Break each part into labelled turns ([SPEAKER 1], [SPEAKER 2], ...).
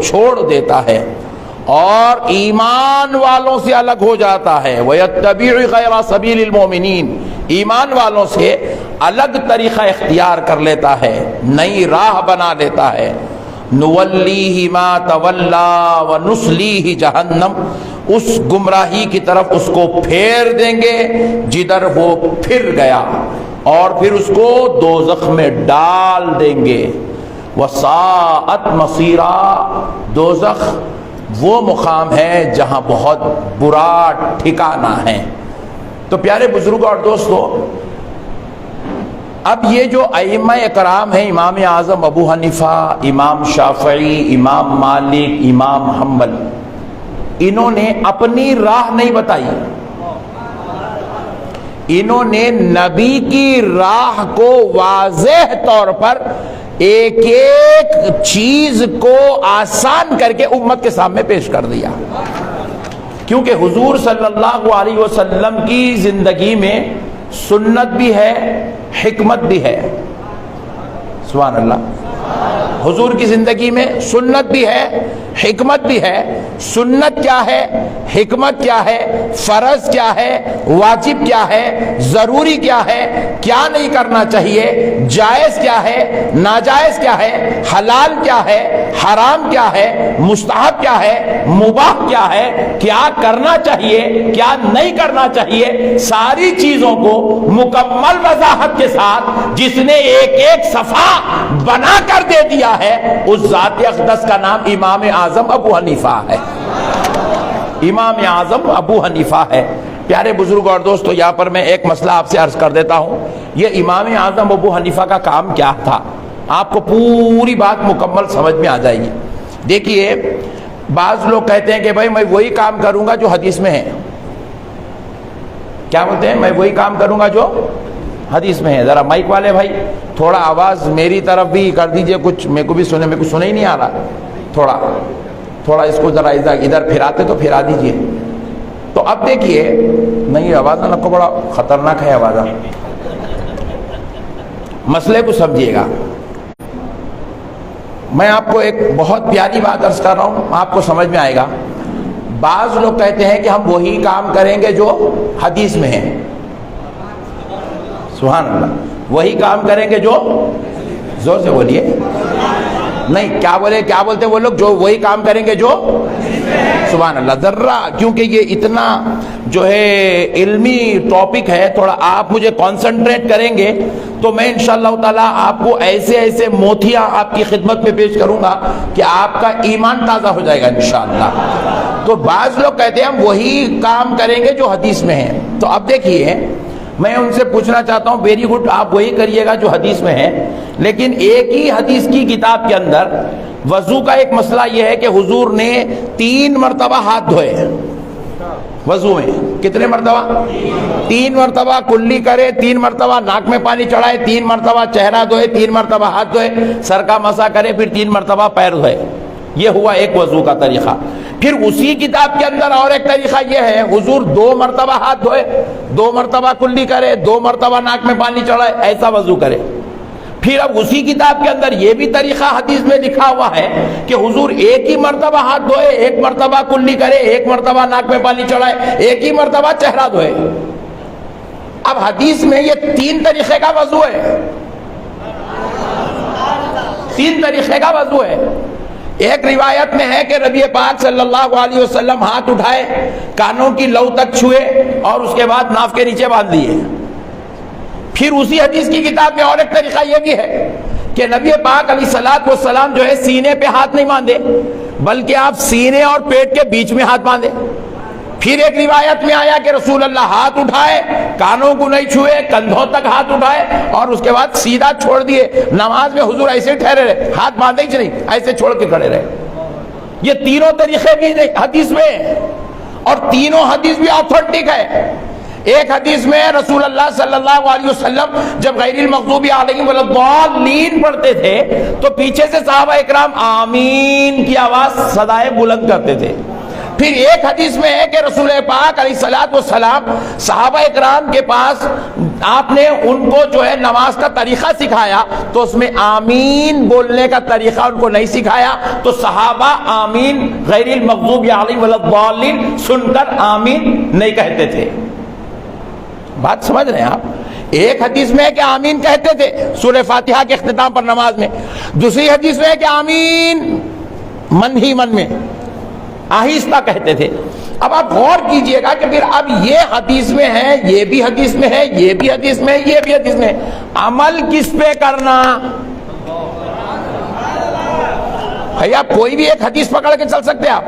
[SPEAKER 1] چھوڑ دیتا ہے اور ایمان والوں سے الگ ہو جاتا ہے، وَيَتَّبِعُ غَيْرَ سَبِيلِ الْمُؤْمِنِينَ، ایمان والوں سے الگ طریقہ اختیار کر لیتا ہے، نئی راہ بنا لیتا ہے، نُوَلِّيهِ مَا تَوَلَّى وَنُصْلِيهِ جَهَنَّمَ، اس گمراہی کی طرف اس کو پھیر دیں گے جدھر وہ پھر گیا، اور پھر اس کو دوزخ میں ڈال دیں گے۔ وَسَاءَتْ مَصِيرًا، دوزخ وہ مقام ہے جہاں بہت برا ٹھکانہ ہے۔ تو پیارے بزرگوں اور دوستو، اب یہ جو ائمہ اکرام ہیں، امام اعظم ابو حنیفہ، امام شافعی، امام مالک، امام حنبل، انہوں نے اپنی راہ نہیں بتائی، انہوں نے نبی کی راہ کو واضح طور پر ایک ایک چیز کو آسان کر کے امت کے سامنے پیش کر دیا، کیونکہ حضور صلی اللہ علیہ وسلم کی زندگی میں سنت بھی ہے، حکمت بھی ہے۔ سبحان اللہ، حضور کی زندگی میں سنت بھی ہے، حکمت بھی ہے۔ سنت کیا ہے، حکمت کیا ہے، فرض کیا ہے، واجب کیا ہے، ضروری کیا ہے، کیا نہیں کرنا چاہیے، جائز کیا ہے، ناجائز کیا ہے، حلال کیا ہے، حرام کیا ہے، مستحب کیا ہے، مباح کیا ہے، کیا کرنا چاہیے، کیا نہیں کرنا چاہیے، ساری چیزوں کو مکمل وضاحت کے ساتھ جس نے ایک ایک صفحہ بنا کر دے دیا ہے، اس ذات اقدس کا نام امام اعظم ابو حنیفہ ہے۔ امام اعظم ابو حنیفہ ہے۔ پیارے بزرگ اور دوستو، یہاں پر میں ایک مسئلہ آپ سے عرض کر دیتا ہوں، یہ امام اعظم ابو حنیفہ کا کام کیا تھا، آپ کو پوری بات مکمل سمجھ میں آ جائے گی۔ دیکھیے، بعض لوگ کہتے ہیں کہ بھائی میں وہی کام کروں گا جو حدیث میں ہے۔ کیا بولتے ہیں؟ میں وہی کام کروں گا جو حدیث میں ہے۔ ذرا مائک والے بھائی تھوڑا آواز میری طرف بھی کر دیجئے، کچھ میرے کو بھی سنے، میرے کو سنے ہی نہیں آ رہا، تھوڑا اس کو ذرا ادھر پھراتے تو پھرا دیجئے۔ تو اب دیکھیے، نہیں آواز نہ کو بڑا خطرناک ہے آواز، مسئلے کو سمجھیے گا۔ میں آپ کو ایک بہت پیاری بات عرض کر رہا ہوں، آپ کو سمجھ میں آئے گا۔ بعض لوگ کہتے ہیں کہ ہم وہی کام کریں گے جو حدیث میں ہے۔ سبحان اللہ، وہی کام کریں گے جو، زور سے بولیے، نہیں کیا بولتے وہ لوگ، جو وہی کام کریں گے جو، سبحان اللہ، ذرا کیونکہ یہ اتنا جو ہے علمی ٹاپک ہے، تھوڑا آپ مجھے کانسنٹریٹ کریں گے تو میں انشاءاللہ تعالیٰ آپ کو ایسے موتیاں آپ کی خدمت میں پیش کروں گا کہ آپ کا ایمان تازہ ہو جائے گا انشاءاللہ۔ تو بعض لوگ کہتے ہیں ہم وہی کام کریں گے جو حدیث میں ہے۔ تو اب دیکھیے، میں ان سے پوچھنا چاہتا ہوں، ویری گڈ، آپ وہی کریے گا جو حدیث میں ہے، لیکن ایک ہی حدیث کی کتاب کے اندر وضو کا ایک مسئلہ یہ ہے کہ حضور نے 3 مرتبہ ہاتھ دھوئے وضو میں۔ کتنے مرتبہ؟ 3 مرتبہ کلی کرے، 3 مرتبہ ناک میں پانی چڑھائے، 3 مرتبہ چہرہ دھوئے، 3 مرتبہ ہاتھ دھوئے، سر کا مسح کرے، پھر 3 مرتبہ پیر دھوئے۔ یہ ہوا ایک وضو کا طریقہ۔ پھر اسی کتاب کے اندر اور ایک طریقہ یہ ہے، حضور 2 مرتبہ ہاتھ دھوئے، 2 مرتبہ کلی کرے، 2 مرتبہ ناک میں پانی چڑھائے، ایسا وضو کرے۔ پھر اب اسی کتاب کے اندر یہ بھی طریقہ حدیث میں لکھا ہوا ہے کہ حضور ایک ہی مرتبہ ہاتھ دھوئے، 1 مرتبہ کلی کرے، 1 مرتبہ ناک میں پانی چڑھائے، 1 ہی مرتبہ چہرہ دھوئے۔ اب حدیث میں یہ 3 طریقے کا وضو ہے، 3 طریقے کا وضو ہے۔ ایک روایت میں ہے کہ نبی پاک صلی اللہ علیہ وسلم ہاتھ اٹھائے، کانوں کی لو تک چھوئے اور اس کے بعد ناف کے نیچے باندھ لیے۔ پھر اسی حدیث کی کتاب میں اور ایک طریقہ یہ بھی ہے کہ نبی پاک علیہ الصلوۃ والسلام جو ہے سینے پہ ہاتھ نہیں باندھے، بلکہ آپ سینے اور پیٹ کے بیچ میں ہاتھ باندھے۔ پھر ایک روایت میں آیا کہ رسول اللہ ہاتھ اٹھائے، کانوں کو نہیں چھوئے، کندھوں تک ہاتھ اٹھائے اور اس کے بعد سیدھا چھوڑ دیے۔ نماز میں حضور ایسے ٹھہرے رہے، ہاتھ باندھے ہی نہیں، ایسے چھوڑ کے کھڑے رہے۔ یہ تینوں طریقے بھی حدیث میں ہیں اور تینوں حدیث بھی آتھینٹک ہے۔ ایک حدیث میں رسول اللہ صلی اللہ علیہ وسلم جب غیر المغضوب علیہم ولا الضالین پڑھتے تھے تو پیچھے سے صحابہ اکرام آمین کی آواز صدائے بلند کرتے تھے۔ پھر ایک حدیث میں ہے کہ رسول پاک علیہ الصلوۃ والسلام صحابہ اکرام کے پاس آپ نے ان کو جو ہے نماز کا طریقہ سکھایا تو اس میں آمین بولنے کا طریقہ ان کو نہیں سکھایا، تو صحابہ آمین غیر المغضوب علیہم ولا الضالین سن کر آمین نہیں کہتے تھے۔ بات سمجھ رہے ہیں آپ؟ ایک حدیث میں ہے کہ آمین کہتے تھے سورہ فاتحہ کے اختتام پر نماز میں، دوسری حدیث میں ہے کہ آمین من ہی من میں آہستہ کہتے تھے۔ اب آپ غور کیجئے گا کہ پھر اب یہ حدیث میں ہے، یہ بھی حدیث میں ہے، یہ بھی حدیث میں ہے، یہ بھی حدیث میں ہے، عمل کس پہ کرنا؟ بھئی آپ کوئی بھی ایک حدیث پکڑ کے چل سکتے ہیں آپ؟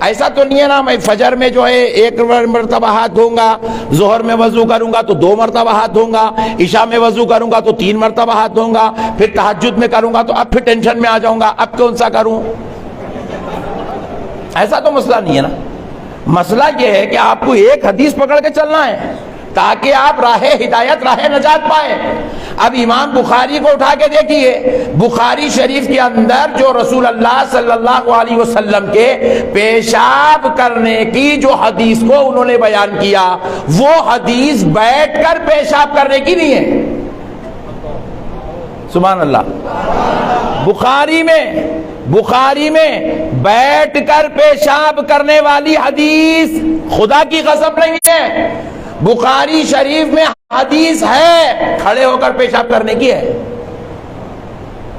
[SPEAKER 1] ایسا تو نہیں ہے نا میں فجر میں جو ہے 1 مرتبہ ہاتھ دھوں گا، ظہر میں وضو کروں گا تو 2 مرتبہ ہاتھ دھوں گا، عشاء میں وضو کروں گا تو 3 مرتبہ ہاتھ دھوں گا، پھر تہجد میں کروں گا تو اب پھر ٹینشن میں آ جاؤں گا اب کون سا کروں؟ ایسا تو مسئلہ نہیں ہے نا۔ مسئلہ یہ ہے کہ آپ کو ایک حدیث پکڑ کے چلنا ہے تاکہ آپ راہ ہدایت، راہ نجات پائے۔ اب امام بخاری کو اٹھا کے دیکھیے، بخاری شریف کے اندر جو رسول اللہ صلی اللہ علیہ وسلم کے پیشاب کرنے کی جو حدیث کو انہوں نے بیان کیا، وہ حدیث بیٹھ کر پیشاب کرنے کی نہیں ہے۔ سبحان اللہ۔ بخاری میں بیٹھ کر پیشاب کرنے والی حدیث خدا کی قسم نہیں ہے۔ بخاری شریف میں حدیث ہے کھڑے ہو کر پیشاب کرنے کی ہے۔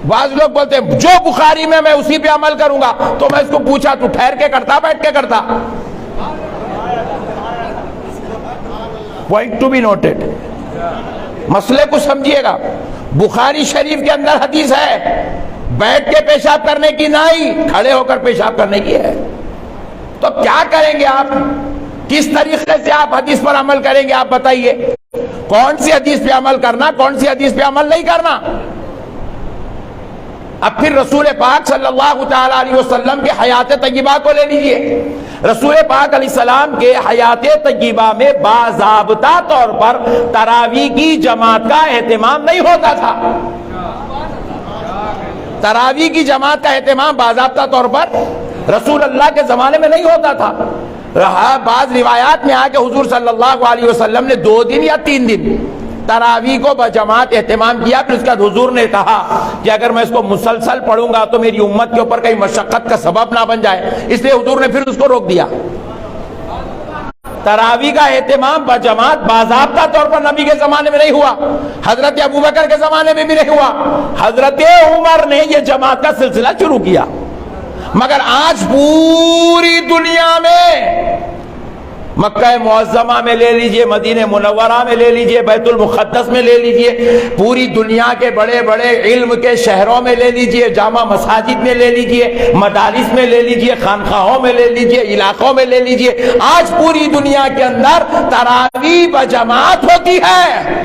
[SPEAKER 1] بعض لوگ بولتے ہیں جو بخاری میں میں اسی پہ عمل کروں گا، تو میں اس کو پوچھا تو ٹھہر کے کرتا بیٹھ کے کرتا؟ پوائنٹ ٹو بی نوٹڈ، مسئلے کو سمجھیے گا۔ بخاری شریف کے اندر حدیث ہے بیٹھ کے پیشاب کرنے کی نہیں، کھڑے ہو کر پیشاب کرنے کی ہے۔ تو کیا کریں گے آپ؟ کس طریقے سے آپ حدیث پر عمل کریں گے؟ آپ بتائیے کون سی حدیث پہ عمل کرنا، کون سی حدیث پہ عمل نہیں کرنا؟ اب پھر رسول پاک صلی اللہ تعالی علیہ وسلم کے حیات طیبہ کو لے لیجئے۔ رسول پاک علیہ السلام کے حیات طیبہ میں باضابطہ طور پر تراویح کی جماعت کا اہتمام نہیں ہوتا تھا۔ تراویح کی جماعت کا اہتمام باضابطہ طور پر رسول اللہ کے زمانے میں نہیں ہوتا تھا۔ بعض روایات میں آیا کہ حضور صلی اللہ علیہ وسلم نے 2 دن یا 3 دن تراویح کو بجماعت اہتمام کیا، پھر اس کے بعد حضور نے کہا کہ اگر میں اس کو مسلسل پڑھوں گا تو میری امت کے اوپر کہیں مشقت کا سبب نہ بن جائے، اس لیے حضور نے پھر اس کو روک دیا۔ تراویح کا اہتمام بجماعت باضابطہ طور پر نبی کے زمانے میں نہیں ہوا، حضرت ابوبکر کے زمانے میں بھی نہیں ہوا، حضرت عمر نے یہ جماعت کا سلسلہ شروع کیا۔ مگر آج پوری دنیا میں، مکہ معظمہ میں لے لیجئے، مدینہ منورہ میں لے لیجئے، بیت المقدس میں لے لیجئے، پوری دنیا کے بڑے بڑے علم کے شہروں میں لے لیجئے، جامع مساجد میں لے لیجئے، مدارس میں لے لیجئے، خانقاہوں میں لے لیجئے، علاقوں میں لے لیجئے، آج پوری دنیا کے اندر تراویح بجماعت ہوتی ہے۔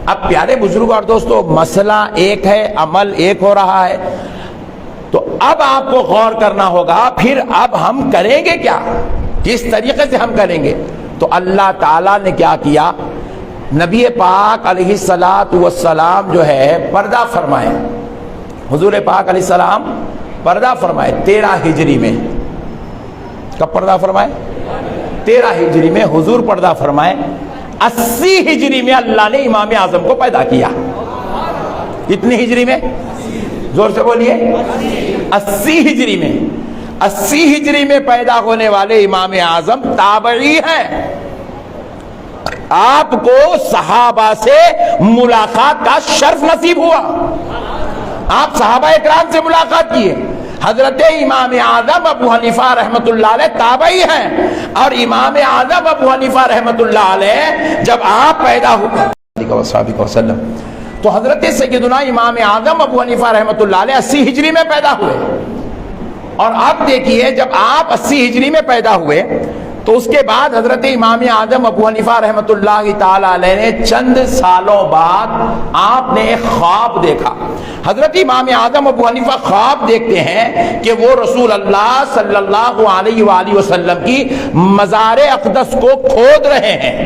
[SPEAKER 1] اب پیارے بزرگ اور دوستو، مسئلہ ایک ہے، عمل ایک ہو رہا ہے، تو اب آپ کو غور کرنا ہوگا پھر اب ہم کریں گے کیا، کس طریقے سے ہم کریں گے؟ تو اللہ تعالیٰ نے کیا کیا؟ نبی پاک علیہ الصلاۃ والسلام جو ہے پردہ فرمائے، حضور پاک علیہ السلام پردہ فرمائے 13 ہجری میں۔ کب پردہ فرمائے؟ 13 ہجری میں حضور پردہ فرمائے۔ 80 ہجری میں اللہ نے امام اعظم کو پیدا کیا۔ کتنی ہجری میں؟ زور سے بولیے۔ 80 ہجری میں۔ 80 ہجری میں پیدا ہونے والے امام اعظم تابعی ہیں۔ آپ کو صحابہ سے ملاقات کا شرف نصیب ہوا، آپ صحابہ اکرام سے ملاقات کیے۔ حضرت امام اعظم ابو حنیفہ رحمۃ اللہ علیہ تابعی ہیں، اور امام اعظم ابو حنیفہ رحمۃ اللہ علیہ جب آپ پیدا ہوئے تو حضرت سیدنا امام اعظم ابو حنیفہ رحمۃ اللہ علیہ 80 ہجری میں پیدا ہوئے، اور اب دیکھیے جب آپ 80 ہجری میں پیدا ہوئے تو اس کے بعد حضرت امام اعظم ابو حنیفہ رحمۃ اللہ تعالی علیہ نے چند سالوں بعد آپ نے ایک خواب دیکھا۔ حضرت امام اعظم ابو حنیفہ خواب دیکھتے ہیں کہ وہ رسول اللہ صلی اللہ علیہ وآلہ وسلم کی مزار اقدس کو کھود رہے ہیں۔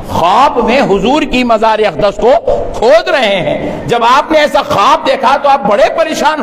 [SPEAKER 1] خواب میں حضور کی مزار اقدس کو کھود رہے ہیں. جب آپ نے ایسا خواب دیکھا تو آپ بڑے پریشان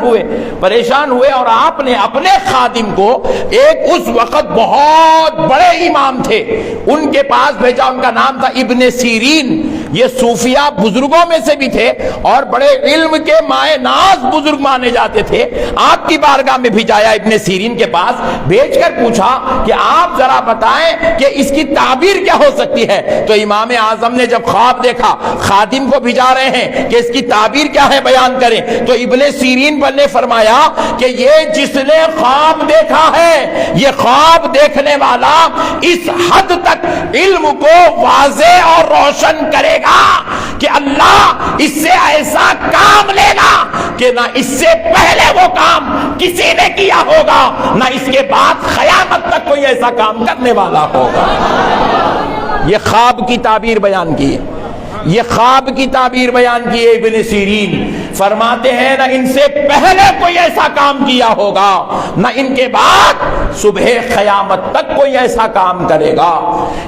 [SPEAKER 1] ہوئے اور آپ نے اپنے خادم کو ایک اس وقت بہت بڑے امام تھے ان کے پاس بھیجا. ان کا نام تھا ابن سیرین. یہ صوفیہ بزرگوں میں سے بھی تھے اور بڑے علم کے مائے ناز بزرگ مانے جاتے تھے. آپ کی بارگاہ میں بھیجایا ابن سیرین کے پاس, بھیج کر پوچھا کہ آپ ذرا بتائیں کہ اس کی تعبیر کیا ہو سکتی ہے. تو امام اعظم نے جب خواب دیکھا, خادم کو بھیجا رہے ہیں کہ اس کی تعبیر کیا ہے بیان کریں, تو ابن سیرین نے فرمایا کہ یہ جس نے خواب دیکھا ہے, یہ خواب دیکھنے والا اس حد تک علم کو واضح اور روشن کرے گا کہ اللہ اس سے ایسا کام لے گا کہ نہ اس سے پہلے وہ کام کسی نے کیا ہوگا, نہ اس کے بعد قیامت تک کوئی ایسا کام کرنے والا ہوگا. یہ خواب کی تعبیر بیان کی ہے, یہ خواب کی تعبیر بیان کی ہے. ابن سیرین فرماتے ہیں نہ ان سے پہلے کوئی ایسا کام کیا ہوگا, نہ ان کے بعد صبح قیامت تک کوئی ایسا کام کرے گا.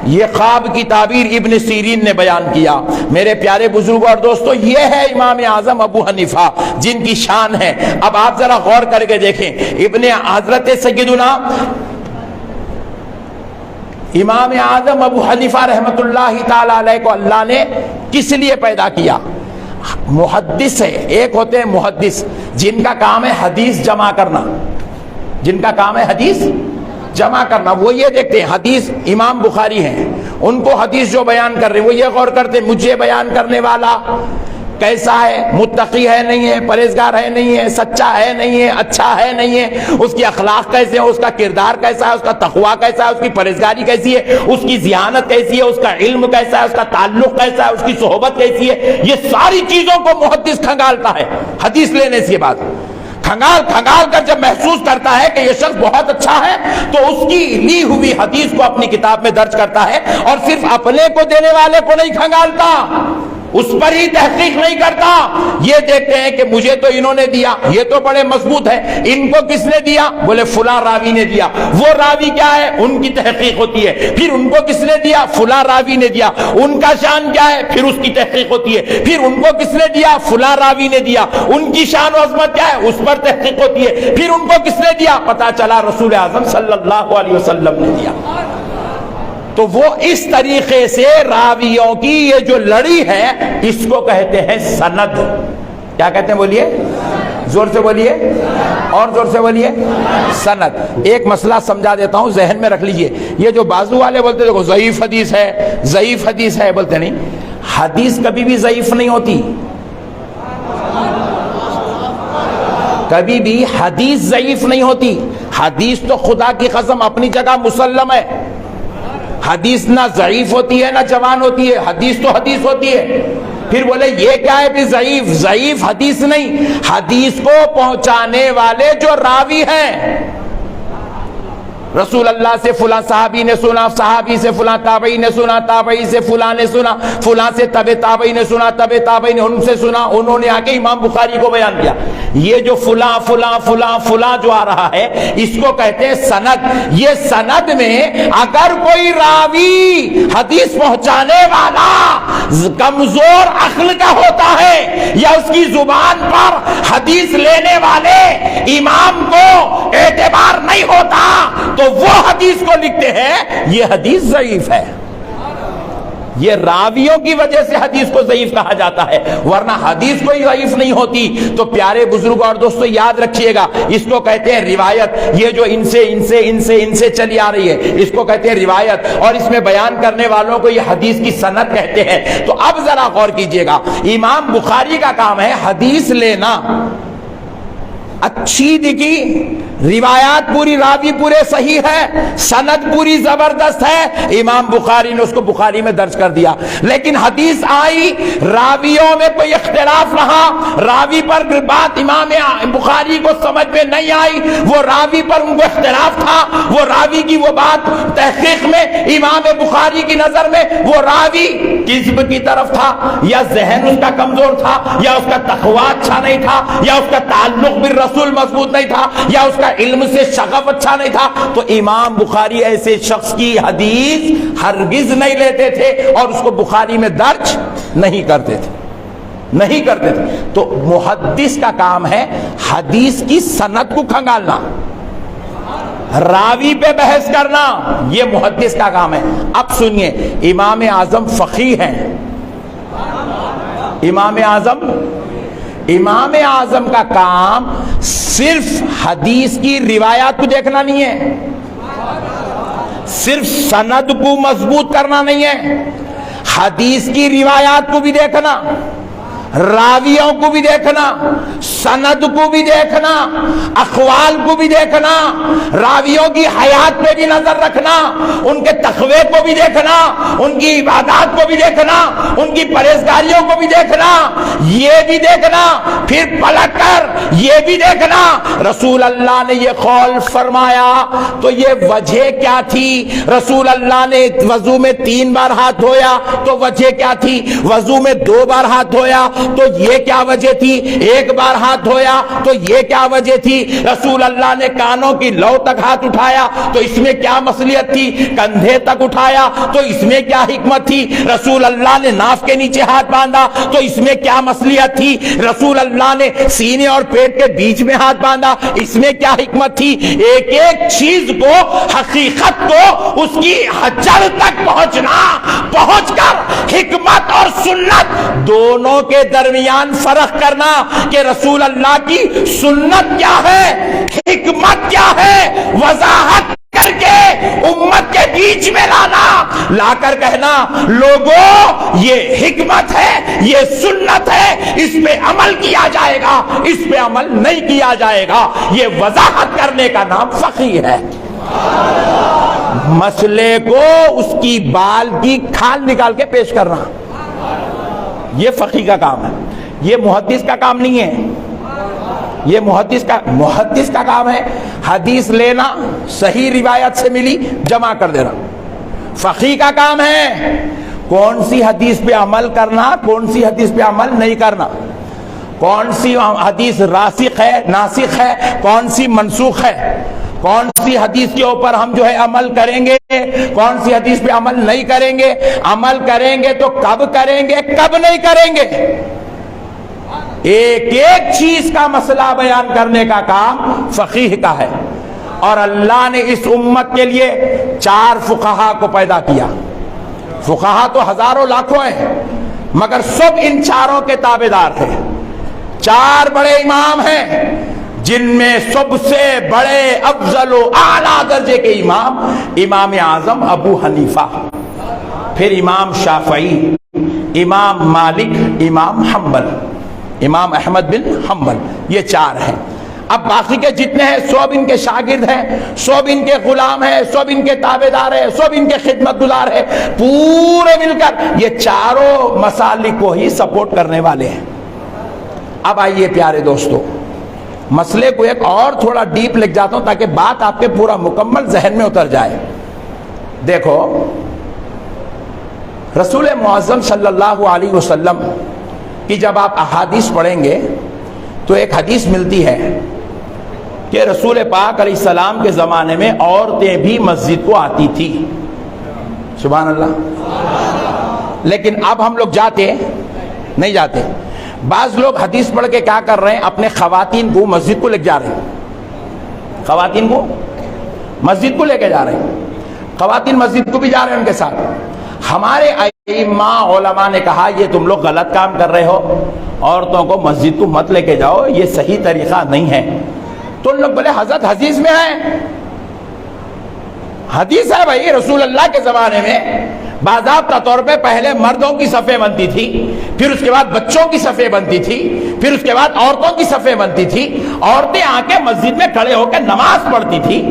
[SPEAKER 1] یہ خواب کی تعبیر ابن سیرین نے بیان کیا. میرے پیارے بزرگوں اور دوستو, یہ ہے امام اعظم ابو حنیفہ جن کی شان ہے. اب آپ ذرا غور کر کے دیکھیں, ابن حضرت سیدنا امام اعظم ابو حنیفہ رحمت اللہ تعالی علیہ کو اللہ نے کس لیے پیدا کیا؟ محدث ہے. ایک ہوتے ہیں محدث جن کا کام ہے حدیث جمع کرنا, جن کا کام ہے حدیث جمع کرنا. وہ یہ دیکھتے ہیں حدیث امام بخاری ہیں, ان کو حدیث جو بیان کر رہے ہیں وہ یہ غور کرتے ہیں مجھے بیان کرنے والا کیسا ہے, متقی ہے نہیں ہے, پرہیزگار ہے نہیں ہے, سچا ہے نہیں ہے, اچھا ہے نہیں ہے, اس کی اخلاق کیسے ہیں, اس کا کردار کیسا ہے, اس کا تقوی کیسا ہے, اس کی پرہیزگاری کیسی ہے, اس کی ذہانت کیسی ہے, اس کا علم کیسا ہے, اس کا تعلق کیسا ہے, اس کی صحبت کیسی ہے. یہ ساری چیزوں کو محدث کھنگالتا ہے حدیث لینے سے بعد. کھنگال کر جب محسوس کرتا ہے کہ یہ شخص بہت اچھا ہے تو اس کی لی ہوئی حدیث کو اپنی کتاب میں درج کرتا ہے, اور صرف اپنے کو دینے والے کو نہیں کھنگالتا, اس پر ہی تحقیق نہیں کرتا. یہ دیکھتے ہیں کہ مجھے تو انہوں نے دیا, یہ تو بڑے مضبوط ہے, ان کو کس نے دیا, بولے فلاں راوی نے دیا. وہ راوی کیا ہے, ان کی تحقیق ہوتی ہے. پھر ان کو کس نے دیا, فلاں راوی نے دیا. ان کا شان کیا ہے, پھر اس کی تحقیق ہوتی ہے. پھر ان کو کس نے دیا, فلاں راوی نے دیا. ان کی شان و عظمت کیا ہے, اس پر تحقیق ہوتی ہے. پھر ان کو کس نے دیا, پتا چلا رسول اعظم صلی اللہ علیہ وسلم نے دیا. تو وہ اس طریقے سے راویوں کی یہ جو لڑی ہے اس کو کہتے ہیں سند. کیا کہتے ہیں بولیے, زور سے بولیے, اور زور سے بولیے, سند. ایک مسئلہ سمجھا دیتا ہوں, ذہن میں رکھ لیجئے. یہ جو بازو والے بولتے دیکھو ضعیف حدیث ہے, ضعیف حدیث ہے, بولتے نہیں. حدیث کبھی بھی ضعیف نہیں ہوتی, کبھی بھی حدیث ضعیف نہیں ہوتی. حدیث تو خدا کی قسم اپنی جگہ مسلم ہے. حدیث نہ ضعیف ہوتی ہے نہ جوان ہوتی ہے, حدیث تو حدیث ہوتی ہے. پھر بولے یہ کیا ہے بھی ضعیف, ضعیف حدیث نہیں, حدیث کو پہنچانے والے جو راوی ہیں. رسول اللہ سے فلاں صحابی نے سنا, صحابی سے فلاں تابعی نے سنا, تابعی سے فلاں نے سنا, فلاں سے تبع تابعی نے سنا, تبع تابعی نے ان سے سنا, انہوں نے آ کے امام بخاری کو بیان کیا. یہ جو فلاں فلاں فلاں فلاں جو آ رہا ہے اس کو کہتے ہیں سند. یہ سند میں اگر کوئی راوی حدیث پہنچانے والا کمزور عقل کا ہوتا ہے یا اس کی زبان پر حدیث لینے والے امام کو اعتبار نہیں ہوتا تو وہ حدیث کو لکھتے ہیں یہ حدیث ضعیف ہے. یہ راویوں کی وجہ سے حدیث کو ضعیف کہا جاتا ہے, ورنہ حدیث کوئی ضعیف نہیں ہوتی. تو پیارے بزرگوں اور دوستو یاد رکھیے گا, اس کو کہتے ہیں روایت. یہ جو ان سے چلی آ رہی ہے اس کو کہتے ہیں روایت, اور اس میں بیان کرنے والوں کو یہ حدیث کی سند کہتے ہیں. تو اب ذرا غور کیجئے گا, امام بخاری کا کام ہے حدیث لینا. اچھی دکھی روایات پوری, راوی پورے صحیح ہے, سند پوری زبردست ہے, امام بخاری نے اس کو بخاری میں درج کر دیا. لیکن حدیث آئی, راویوں میں کوئی اختلاف رہا, راوی پر بات امام بخاری کو سمجھ میں نہیں آئی, وہ راوی پر ان کو اختلاف تھا, وہ راوی کی وہ بات تحقیق میں امام بخاری کی نظر میں وہ راوی کذب کی طرف تھا, یا ذہن اس کا کمزور تھا, یا اس کا تقوی اچھا نہیں تھا, یا اس کا تعلق بالرسول رسول مضبوط نہیں تھا یا اس کا علم سے شغف اچھا نہیں تھا تو امام بخاری ایسے شخص کی حدیث ہرگز نہیں لیتے تھے اور اس کو بخاری میں درج نہیں کرتے تھے تو محدث کا کام ہے حدیث کی سند کو کھنگالنا، راوی پہ بحث کرنا، یہ محدث کا کام ہے۔ اب سنیے، امام اعظم فقیہ ہیں، امام اعظم کا کام صرف حدیث کی روایات کو دیکھنا نہیں ہے، صرف سند کو مضبوط کرنا نہیں ہے، حدیث کی روایات کو بھی دیکھنا، راویوں کو بھی دیکھنا، سند کو بھی دیکھنا، اقوال کو بھی دیکھنا، راویوں کی حیات پہ بھی نظر رکھنا، ان کے تقوی کو بھی دیکھنا، ان کی عبادات کو بھی دیکھنا، ان کی پرہیزگاریوں کو بھی دیکھنا، یہ بھی دیکھنا، پھر پلٹ کر یہ بھی دیکھنا رسول اللہ نے یہ قول فرمایا تو یہ وجہ کیا تھی، رسول اللہ نے وضو میں 3 بار ہاتھ دھویا تو وجہ کیا تھی، وضو میں 2 بار ہاتھ دھویا تو یہ کیا وجہ تھی، 1 بار ہاتھ دھویا تو یہ کیا وجہ تھی، رسول اللہ نے کانوں کی لو تک ہاتھ اٹھایا تو اس میں کیا مصلحت تھی، کندھے تک اٹھایا تو اس میں کیا حکمت تھی، رسول اللہ نے ناف کے نیچے ہاتھ باندھا تو اس میں کیا مصلحت تھی، رسول اللہ نے سینے اور پیٹ کے بیچ میں ہاتھ باندھا اس میں کیا حکمت تھی۔ ایک ایک چیز کو، حقیقت کو، اس کی جڑ تک پہنچ کر حکمت اور سنت دونوں کے درمیان فرق کرنا کہ رسول اللہ کی سنت کیا ہے، حکمت کیا ہے، وضاحت کر کے امت کے بیچ میں لا کر کہنا لوگوں یہ حکمت ہے، یہ سنت ہے، اس پہ عمل کیا جائے گا، اس پہ عمل نہیں کیا جائے گا، یہ وضاحت کرنے کا نام فقیہ ہے۔ مسئلے کو اس کی بال کی کھال نکال کے پیش کرنا، یہ فقیہ کا کام ہے، یہ محدث کا کام نہیں ہے، یہ محدث کا کام ہے حدیث لینا، صحیح روایت سے ملی جمع کر دینا۔ فقیہ کا کام ہے کون سی حدیث پہ عمل کرنا، کون سی حدیث پہ عمل نہیں کرنا، کون سی حدیث راسخ ہے، ناسخ ہے، کون سی منسوخ ہے، کون سی حدیث کے اوپر ہم عمل کریں گے، کون سی حدیث پہ عمل نہیں کریں گے، عمل کریں گے تو کب کریں گے، کب نہیں کریں گے، ایک ایک چیز کا مسئلہ بیان کرنے کا کام فقیہ کا ہے۔ اور اللہ نے اس امت کے لیے 4 فقہا کو پیدا کیا۔ فقہا تو ہزاروں لاکھوں ہیں مگر سب ان 4 کے تابعدار ہیں۔ 4 بڑے امام ہیں جن میں سب سے بڑے افضل و اعلیٰ درجے کے امام اعظم ابو حنیفہ، پھر امام شافعی، امام مالک، امام حنبل، امام احمد بن حنبل، یہ 4 ہیں۔ اب باقی کے جتنے ہیں سب ان کے شاگرد ہیں، سب ان کے غلام ہیں، سب ان کے تابعدار ہیں، سب ان کے خدمت گزار ہیں، پورے مل کر یہ 4 مسالک کو ہی سپورٹ کرنے والے ہیں۔ اب آئیے پیارے دوستو، مسئلے کو ایک اور تھوڑا ڈیپ لکھ جاتا ہوں تاکہ بات آپ کے پورا مکمل ذہن میں اتر جائے۔ دیکھو، رسول معظم صلی اللہ علیہ وسلم کی جب آپ احادیث پڑھیں گے تو ایک حدیث ملتی ہے کہ رسول پاک علیہ السلام کے زمانے میں عورتیں بھی مسجد کو آتی تھی، سبحان اللہ، لیکن اب ہم لوگ نہیں جاتے۔ بعض لوگ حدیث پڑھ کے کیا کر رہے ہیں، اپنے خواتین کو مسجد کو لے جا رہے ہیں، خواتین کو مسجد کو لے کے جا رہے ہیں، خواتین مسجد کو بھی جا رہے ہیں ان کے ساتھ۔ ہمارے ائمہ علماء نے کہا یہ تم لوگ غلط کام کر رہے ہو، عورتوں کو مسجد کو مت لے کے جاؤ، یہ صحیح طریقہ نہیں ہے۔ تو ان لوگ بولے حضرت حدیث میں ہے، حدیث ہے بھائی، رسول اللہ کے زمانے میں باضابطہ طور پہ پہلے مردوں کی صفیں بنتی تھی، پھر اس کے بعد بچوں کی صفیں بنتی تھی، پھر اس کے بعد عورتوں کی صفیں بنتی تھی، عورتیں آ کے مسجد میں کھڑے ہو کے نماز پڑھتی تھی،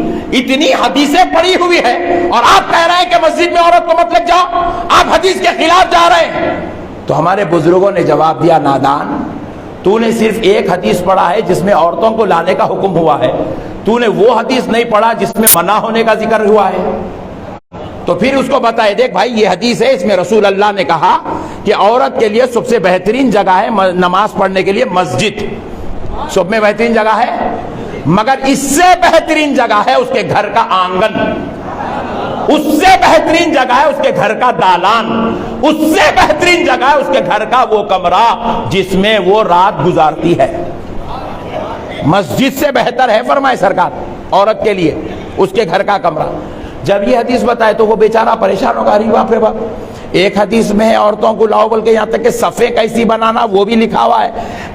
[SPEAKER 1] اتنی حدیثیں پڑھی ہوئی ہے، اور آپ کہہ رہے ہیں کہ مسجد میں عورت کو مت لے جاؤ، آپ حدیث کے خلاف جا رہے ہیں۔ تو ہمارے بزرگوں نے جواب دیا، نادان، تو نے صرف ایک حدیث پڑھا ہے جس میں عورتوں کو لانے کا حکم ہوا ہے، تو نے وہ حدیث نہیں پڑھا جس میں منع ہونے کا ذکر ہوا ہے۔ تو پھر اس کو بتائے، دیکھ بھائی یہ حدیث ہے، اس میں رسول اللہ نے کہا کہ عورت کے لیے سب سے بہترین جگہ ہے نماز پڑھنے کے لیے مسجد، صبح میں بہترین جگہ ہے، مگر اس سے بہترین جگہ ہے اس کے گھر کا آنگن، اس سے بہترین جگہ ہے اس کے گھر کا دالان، اس سے بہترین جگہ ہے اس کے گھر کا وہ کمرہ جس میں وہ رات گزارتی ہے۔ مسجد سے بہتر ہے فرمائے سرکار عورت کے لیے اس کے گھر کا کمرہ۔ جب یہ حدیث بتائے تو وہ بیچارہ پریشان ہوگا، ارے باپ رے باپ، ایک حدیث میں ہے عورتوں کو لاؤ بول کے یہاں تک کہ صفے کیسی بنانا وہ بھی لکھا ہوا ہے،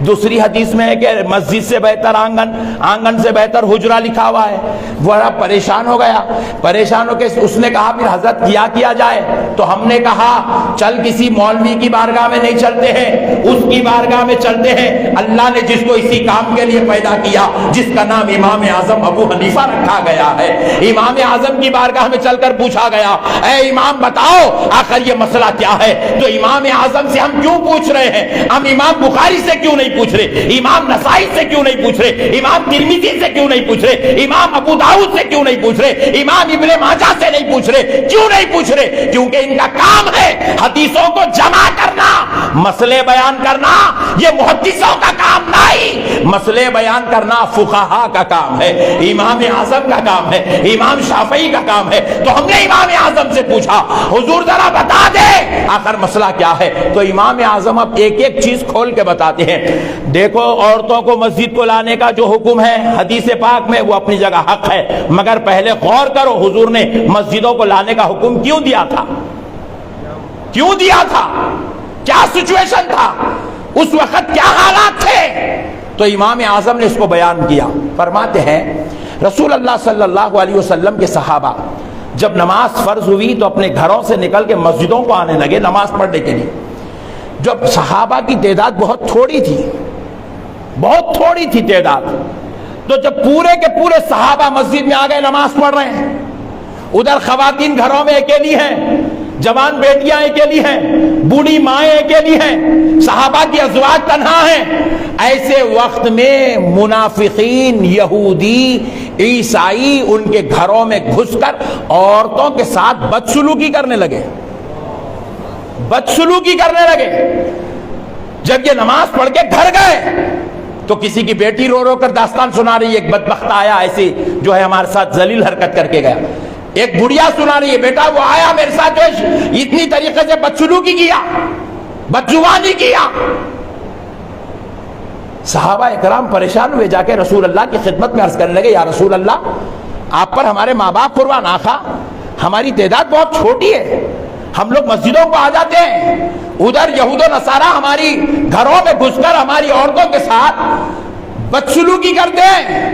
[SPEAKER 1] دوسری حدیث میں ہے کہ مسجد سے بہتر آنگن، آنگن سے بہتر حجرہ لکھا ہوا ہے۔ وہ پریشان ہو گیا، پریشان ہو کے اس نے کہا پھر حضرت کیا جائے؟ تو ہم نے کہا چل کسی مولوی کی بارگاہ میں نہیں چلتے ہیں، اس کی بارگاہ میں چلتے ہیں۔ اللہ نے جس کو اسی کام کے لیے پیدا کیا، جس کا نام امام اعظم ابو حنیفہ رکھا گیا ہے، امام اعظم کی بارگاہ میں چل کر پوچھا گیا، اے امام بتاؤ آخر یہ مسئلہ کیا ہے؟ تو امام اعظم سے ہم کیوں پوچھ رہے ہیں؟ ہم امام بخاری سے کیوں نہیں پوچھ رہے؟ امام نسائی سے کیوں نہیں پوچھ رہے؟ امام ترمذی سے کیوں نہیں پوچھ رہے؟ امام ابو داؤد سے کیوں نہیں پوچھ رہے؟ امام ابن ماجہ سے نہیں پوچھ رہے؟ کیوں نہیں پوچھ رہے؟ کیونکہ ان کا کام ہے حدیثوں کو جمع کرنا، مسئلے بیان کرنا۔ یہ محدثوں کا کام نہیں، مسئلے بیان کرنا فقہا کا کام ہے، امام اعظم کا کام ہے، امام شافعی کا کام ہے۔ تو ہم نے امام اعظم سے پوچھا حضور ذرا بتا دے آخر مسئلہ کیا ہے؟ تو امام اعظم اب ایک ایک چیز کھول کے بتاتے ہیں۔ دیکھو عورتوں کو مسجد کو لانے کا جو حکم ہے حدیث پاک میں وہ اپنی جگہ حق ہے، مگر پہلے غور کرو حضور نے مسجدوں کو لانے کا حکم کیوں دیا تھا؟ کیوں دیا تھا؟ کیا سچویشن تھا اس وقت، کیا حالات تھے؟ تو امام اعظم نے اس کو بیان کیا۔ فرماتے ہیں رسول اللہ صلی اللہ علیہ وسلم کے صحابہ جب نماز فرض ہوئی تو اپنے گھروں سے نکل کے مسجدوں کو آنے لگے نماز پڑھنے کے لیے۔ جب صحابہ کی تعداد بہت تھوڑی تھی، بہت تھوڑی تھی تعداد، تو جب پورے کے پورے صحابہ مسجد میں آ گئے نماز پڑھ رہے ہیں، ادھر خواتین گھروں میں اکیلی ہیں، جوان بیٹیاں اکیلی ہیں، بوڑھی مائیں اکیلی ہیں، صحابہ کی ازواج تنہا ہیں، ایسے وقت میں منافقین یہودی عیسائی ان کے گھروں میں گھس کر عورتوں کے ساتھ بدسلوکی کرنے لگے، بدسلوکی کرنے لگے۔ جب یہ نماز پڑھ کے گھر گئے تو کسی کی بیٹی رو رو کر داستان سنا رہی ہے، ایک بدبخت آیا ایسے جو ہے ہمارے ساتھ ذلیل حرکت کر کے گیا، ایک بڑھیا سنا رہی ہے بیٹا وہ آیا میرے ساتھ جو اتنی طریقے سے بدسلوکی کیا، بدزبانی کیا۔ صحابہ اکرام پریشان ہوئے، جا کے رسول اللہ کی خدمت میں عرض کرنے لگے یا رسول اللہ آپ پر ہمارے ماں باپ قربان آقا، ہماری تعداد بہت چھوٹی ہے، ہم لوگ مسجدوں کو آ جاتے ہیں، ادھر یہود و نصارہ ہماری گھروں میں گھس کر ہماری عورتوں کے ساتھ بدسلوکی کرتے ہیں،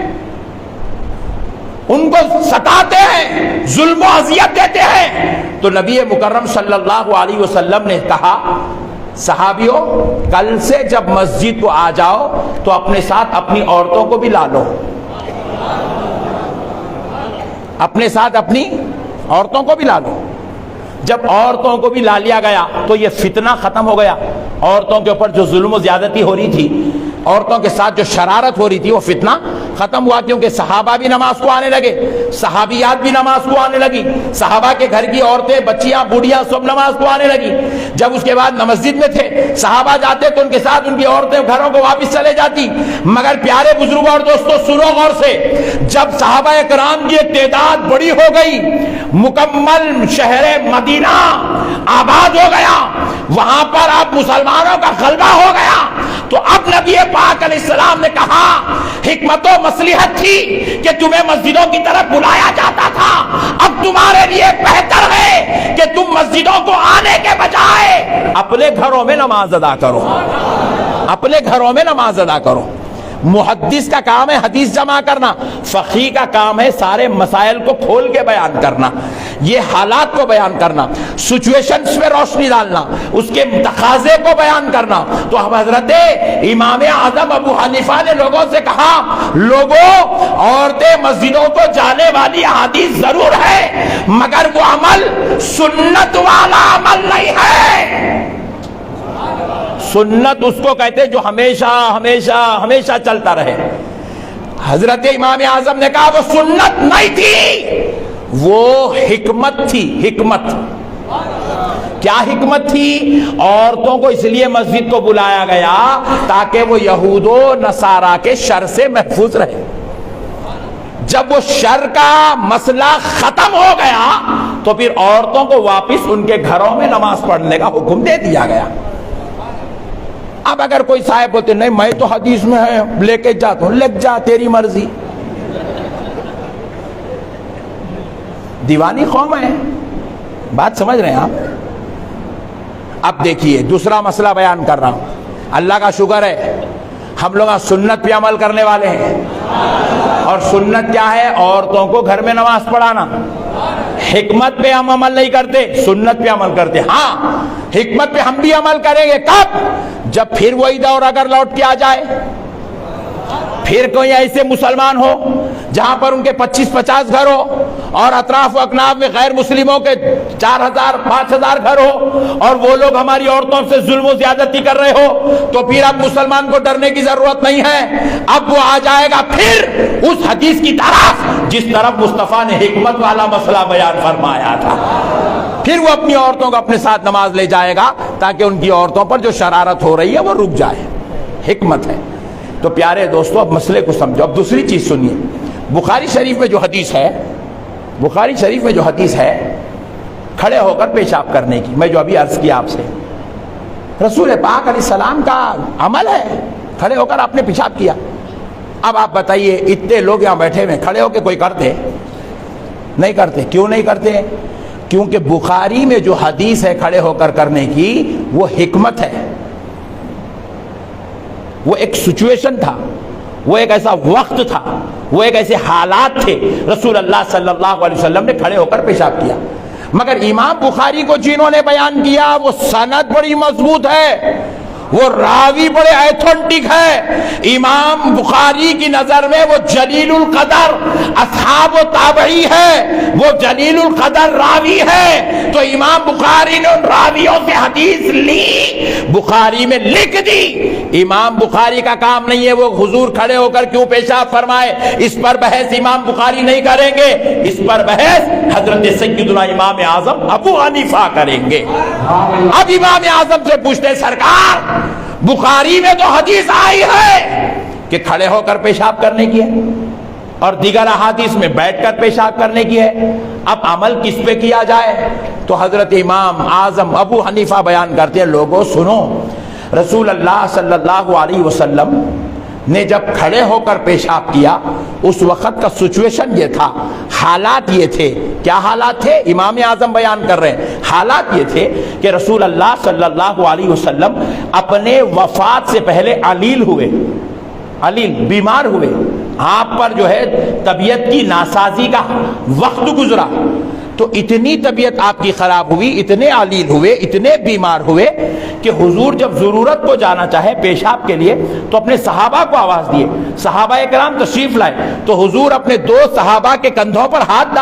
[SPEAKER 1] ان کو ستاتے ہیں، ظلم و اذیت دیتے ہیں۔ تو نبی مکرم صلی اللہ علیہ وسلم نے کہا صحابیوں کل سے جب مسجد کو آ جاؤ تو اپنے ساتھ اپنی عورتوں کو بھی لا لو، اپنے ساتھ اپنی عورتوں کو بھی لا لو۔ جب عورتوں کو بھی لا لیا گیا تو یہ فتنہ ختم ہو گیا، عورتوں کے اوپر جو ظلم و زیادتی ہو رہی تھی، عورتوں کے ساتھ جو شرارت ہو رہی تھی وہ فتنہ ختم ہوا، کیونکہ صحابہ بھی نماز کو آنے لگے، صحابیات بھی نماز کو آنے لگی، صحابہ کے گھر کی عورتیں بچیاں بوڑھیاں سب نماز کو آنے لگی۔ جب اس کے بعد مسجد میں تھے صحابہ جاتے تو ان کے ساتھ ان کی عورتیں گھروں کو واپس چلے جاتی، مگر پیارے بزرگوں اور دوستوں سنو غور سے، جب صحابہ کرام کی ایک تعداد بڑی ہو گئی، مکمل شہر مدینہ آباد ہو گیا، وہاں پر اب مسلمانوں کا غلبہ ہو گیا، تو اب نبی پاک علیہ السلام نے کہا حکمت و مصلحت تھی کہ تمہیں مسجدوں کی طرف بلایا جاتا تھا، اب تمہارے لیے بہتر ہے کہ تم مسجدوں کو آنے کے بجائے اپنے گھروں میں نماز ادا کرو، اپنے گھروں میں نماز ادا کرو۔ محدث کا کام ہے حدیث جمع کرنا، فقیہ کا کام ہے سارے مسائل کو کھول کے بیان کرنا، یہ حالات کو بیان کرنا، سچویشنز پہ روشنی ڈالنا، اس کے تقاضے کو بیان کرنا۔ تو اب حضرت امام اعظم ابو حنیفہ نے لوگوں سے کہا لوگوں عورتیں مسجدوں کو جانے والی احادیث ضرور ہے، مگر وہ عمل سنت والا عمل نہیں ہے۔ سنت اس کو کہتے جو ہمیشہ ہمیشہ ہمیشہ چلتا رہے۔ حضرت امام اعظم نے کہا وہ سنت نہیں تھی، وہ حکمت تھی، حکمت کیا حکمت تھی؟ عورتوں کو اس لیے مسجد کو بلایا گیا تاکہ وہ یہود و نصارہ کے شر سے محفوظ رہے۔ جب وہ شر کا مسئلہ ختم ہو گیا تو پھر عورتوں کو واپس ان کے گھروں میں نماز پڑھنے کا حکم دے دیا گیا۔ اب اگر کوئی صاحب بولتے نہیں میں تو حدیث میں ہے لے کے جاتا ہوں، لگ جا تیری مرضی، دیوانی قوم ہے۔ بات سمجھ رہے ہیں آپ؟ اب دیکھیے دوسرا مسئلہ بیان کر رہا ہوں۔ اللہ کا شکر ہے ہم لوگ سنت پہ عمل کرنے والے ہیں، اور سنت کیا ہے؟ عورتوں کو گھر میں نماز پڑھانا۔ حکمت پہ ہم عمل نہیں کرتے، سنت پہ عمل کرتے۔ ہاں حکمت پہ ہم بھی عمل کریں گے کب؟ جب پھر وہی دور اگر لوٹ کے آ جائے، پھر کوئی ایسے مسلمان ہو جہاں پر ان کے 25-50 گھر ہو اور اطراف و اکناف میں غیر مسلموں کے 4000 5000 گھر ہو اور وہ لوگ ہماری عورتوں سے ظلم و زیادتی کر رہے ہو، تو پھر اب مسلمان کو ڈرنے کی ضرورت نہیں ہے۔ اب وہ آ جائے گا پھر اس حدیث کی طرف جس طرف مصطفیٰ نے حکمت والا مسئلہ بیان فرمایا تھا۔ پھر وہ اپنی عورتوں کو اپنے ساتھ نماز لے جائے گا تاکہ ان کی عورتوں پر جو شرارت ہو رہی ہے وہ رک جائے۔ حکمت ہے۔ تو پیارے دوستو اب مسئلے کو سمجھو۔ اب دوسری چیز سنیے، بخاری شریف میں جو حدیث ہے، بخاری شریف میں جو حدیث ہے کھڑے ہو کر پیشاب کرنے کی، میں جو ابھی عرض کیا آپ سے، رسول پاک علیہ السلام کا عمل ہے، کھڑے ہو کر آپ نے پیشاب کیا۔ اب آپ بتائیے اتنے لوگ یہاں بیٹھے ہوئے کھڑے ہو کے کوئی کرتے؟ نہیں کرتے۔ کیوں نہیں کرتے؟ کیونکہ بخاری میں جو حدیث ہے کھڑے ہو کر کرنے کی وہ حکمت ہے، وہ ایک سچویشن تھا، وہ ایک ایسا وقت تھا، وہ ایک ایسے حالات تھے، رسول اللہ صلی اللہ علیہ وسلم نے کھڑے ہو کر پیشاب کیا۔ مگر امام بخاری کو جنہوں نے بیان کیا وہ سند بڑی مضبوط ہے، وہ راوی بڑے ایتھنٹک ہے۔ امام بخاری کی نظر میں وہ جلیل القدر اصحاب و تابعی ہے، وہ جلیل القدر راوی ہے، تو امام بخاری نے ان راویوں سے حدیث لی، بخاری میں لکھ دی۔ امام بخاری کا کام نہیں ہے وہ حضور کھڑے ہو کر کیوں پیشاب فرمائے، اس پر بحث امام بخاری نہیں کریں گے، اس پر بحث حضرت سیدنا امام اعظم ابو حنیفہ کریں گے۔ اب امام اعظم سے پوچھتے سرکار بخاری میں تو حدیث آئی ہے کہ کھڑے ہو کر پیشاب کرنے کی ہے اور دیگر احادیث میں بیٹھ کر پیشاب کرنے کی ہے، اب عمل کس پہ کیا جائے؟ تو حضرت امام اعظم ابو حنیفہ بیان کرتے ہیں لوگوں سنو، رسول اللہ صلی اللہ علیہ وسلم نے جب کھڑے ہو کر پیشاب کیا اس وقت کا سچویشن یہ تھا، حالات یہ تھے۔ کیا حالات تھے؟ امام اعظم بیان کر رہے ہیں۔ حالات یہ تھے کہ رسول اللہ صلی اللہ علیہ وسلم اپنے وفات سے پہلے علیل ہوئے، علیل بیمار ہوئے، آپ پر جو ہے طبیعت کی ناسازی کا وقت گزرا، تو اتنی طبیعت آپ کی خراب ہوئی، اتنے علیل ہوئے، اتنے بیمار ہوئے کہ حضور جب ضرورت کو جانا چاہے پیشاب کے لیے تو اپنے صحابہ کو آواز دیے، صحابہ کرام تشریف لائے، تو حضور اپنے دو صحابہ کے کندھوں پر ہاتھ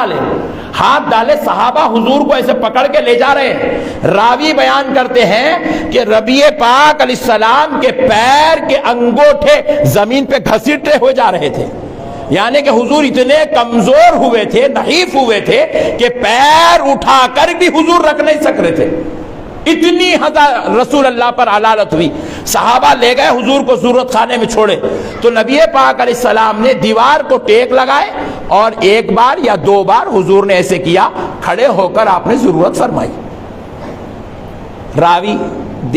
[SPEAKER 1] ڈالے، صحابہ حضور کو ایسے پکڑ کے لے جا رہے ہیں۔ راوی بیان کرتے ہیں کہ ربیع پاک علیہ السلام کے پیر کے انگوٹھے زمین پہ گھسیٹتے ہوئے جا رہے تھے، یعنی کہ حضور اتنے کمزور ہوئے تھے، نحیف ہوئے تھے کہ پیر اٹھا کر بھی حضور رکھ نہیں سک رہے تھے، اتنی رسول اللہ پر علالت ہوئی۔ صحابہ لے گئے حضور کو ضرورت خانے میں چھوڑے، تو نبی پاک علیہ السلام نے دیوار کو ٹیک لگائے اور ایک بار یا دو بار حضور نے ایسے کیا، کھڑے ہو کر آپ نے ضرورت فرمائی۔ راوی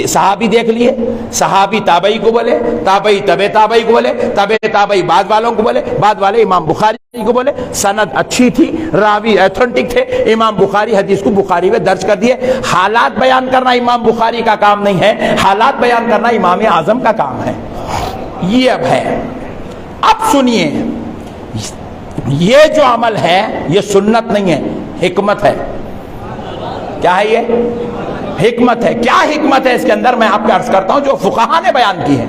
[SPEAKER 1] صحابی دیکھ لیے، صحابی تابعی کو بولے، تابعی تبع تابعی کو بولے، تبع تابعی بعد والوں کو بولے، بعد والے امام بخاری کو بولے، سند اچھی تھی، راوی ایتھنٹک تھے، امام بخاری حدیث کو بخاری میں درج کر دیے۔ حالات بیان کرنا امام بخاری کا کام نہیں ہے، حالات بیان کرنا امام اعظم کا کام ہے۔ یہ اب ہے، اب سنیے، یہ جو عمل ہے یہ سنت نہیں ہے، حکمت ہے۔ کیا ہے یہ؟ حکمت ہے۔ کیا حکمت ہے اس کے اندر؟ میں آپ کو عرض کرتا ہوں جو فقہا نے بیان کی ہے۔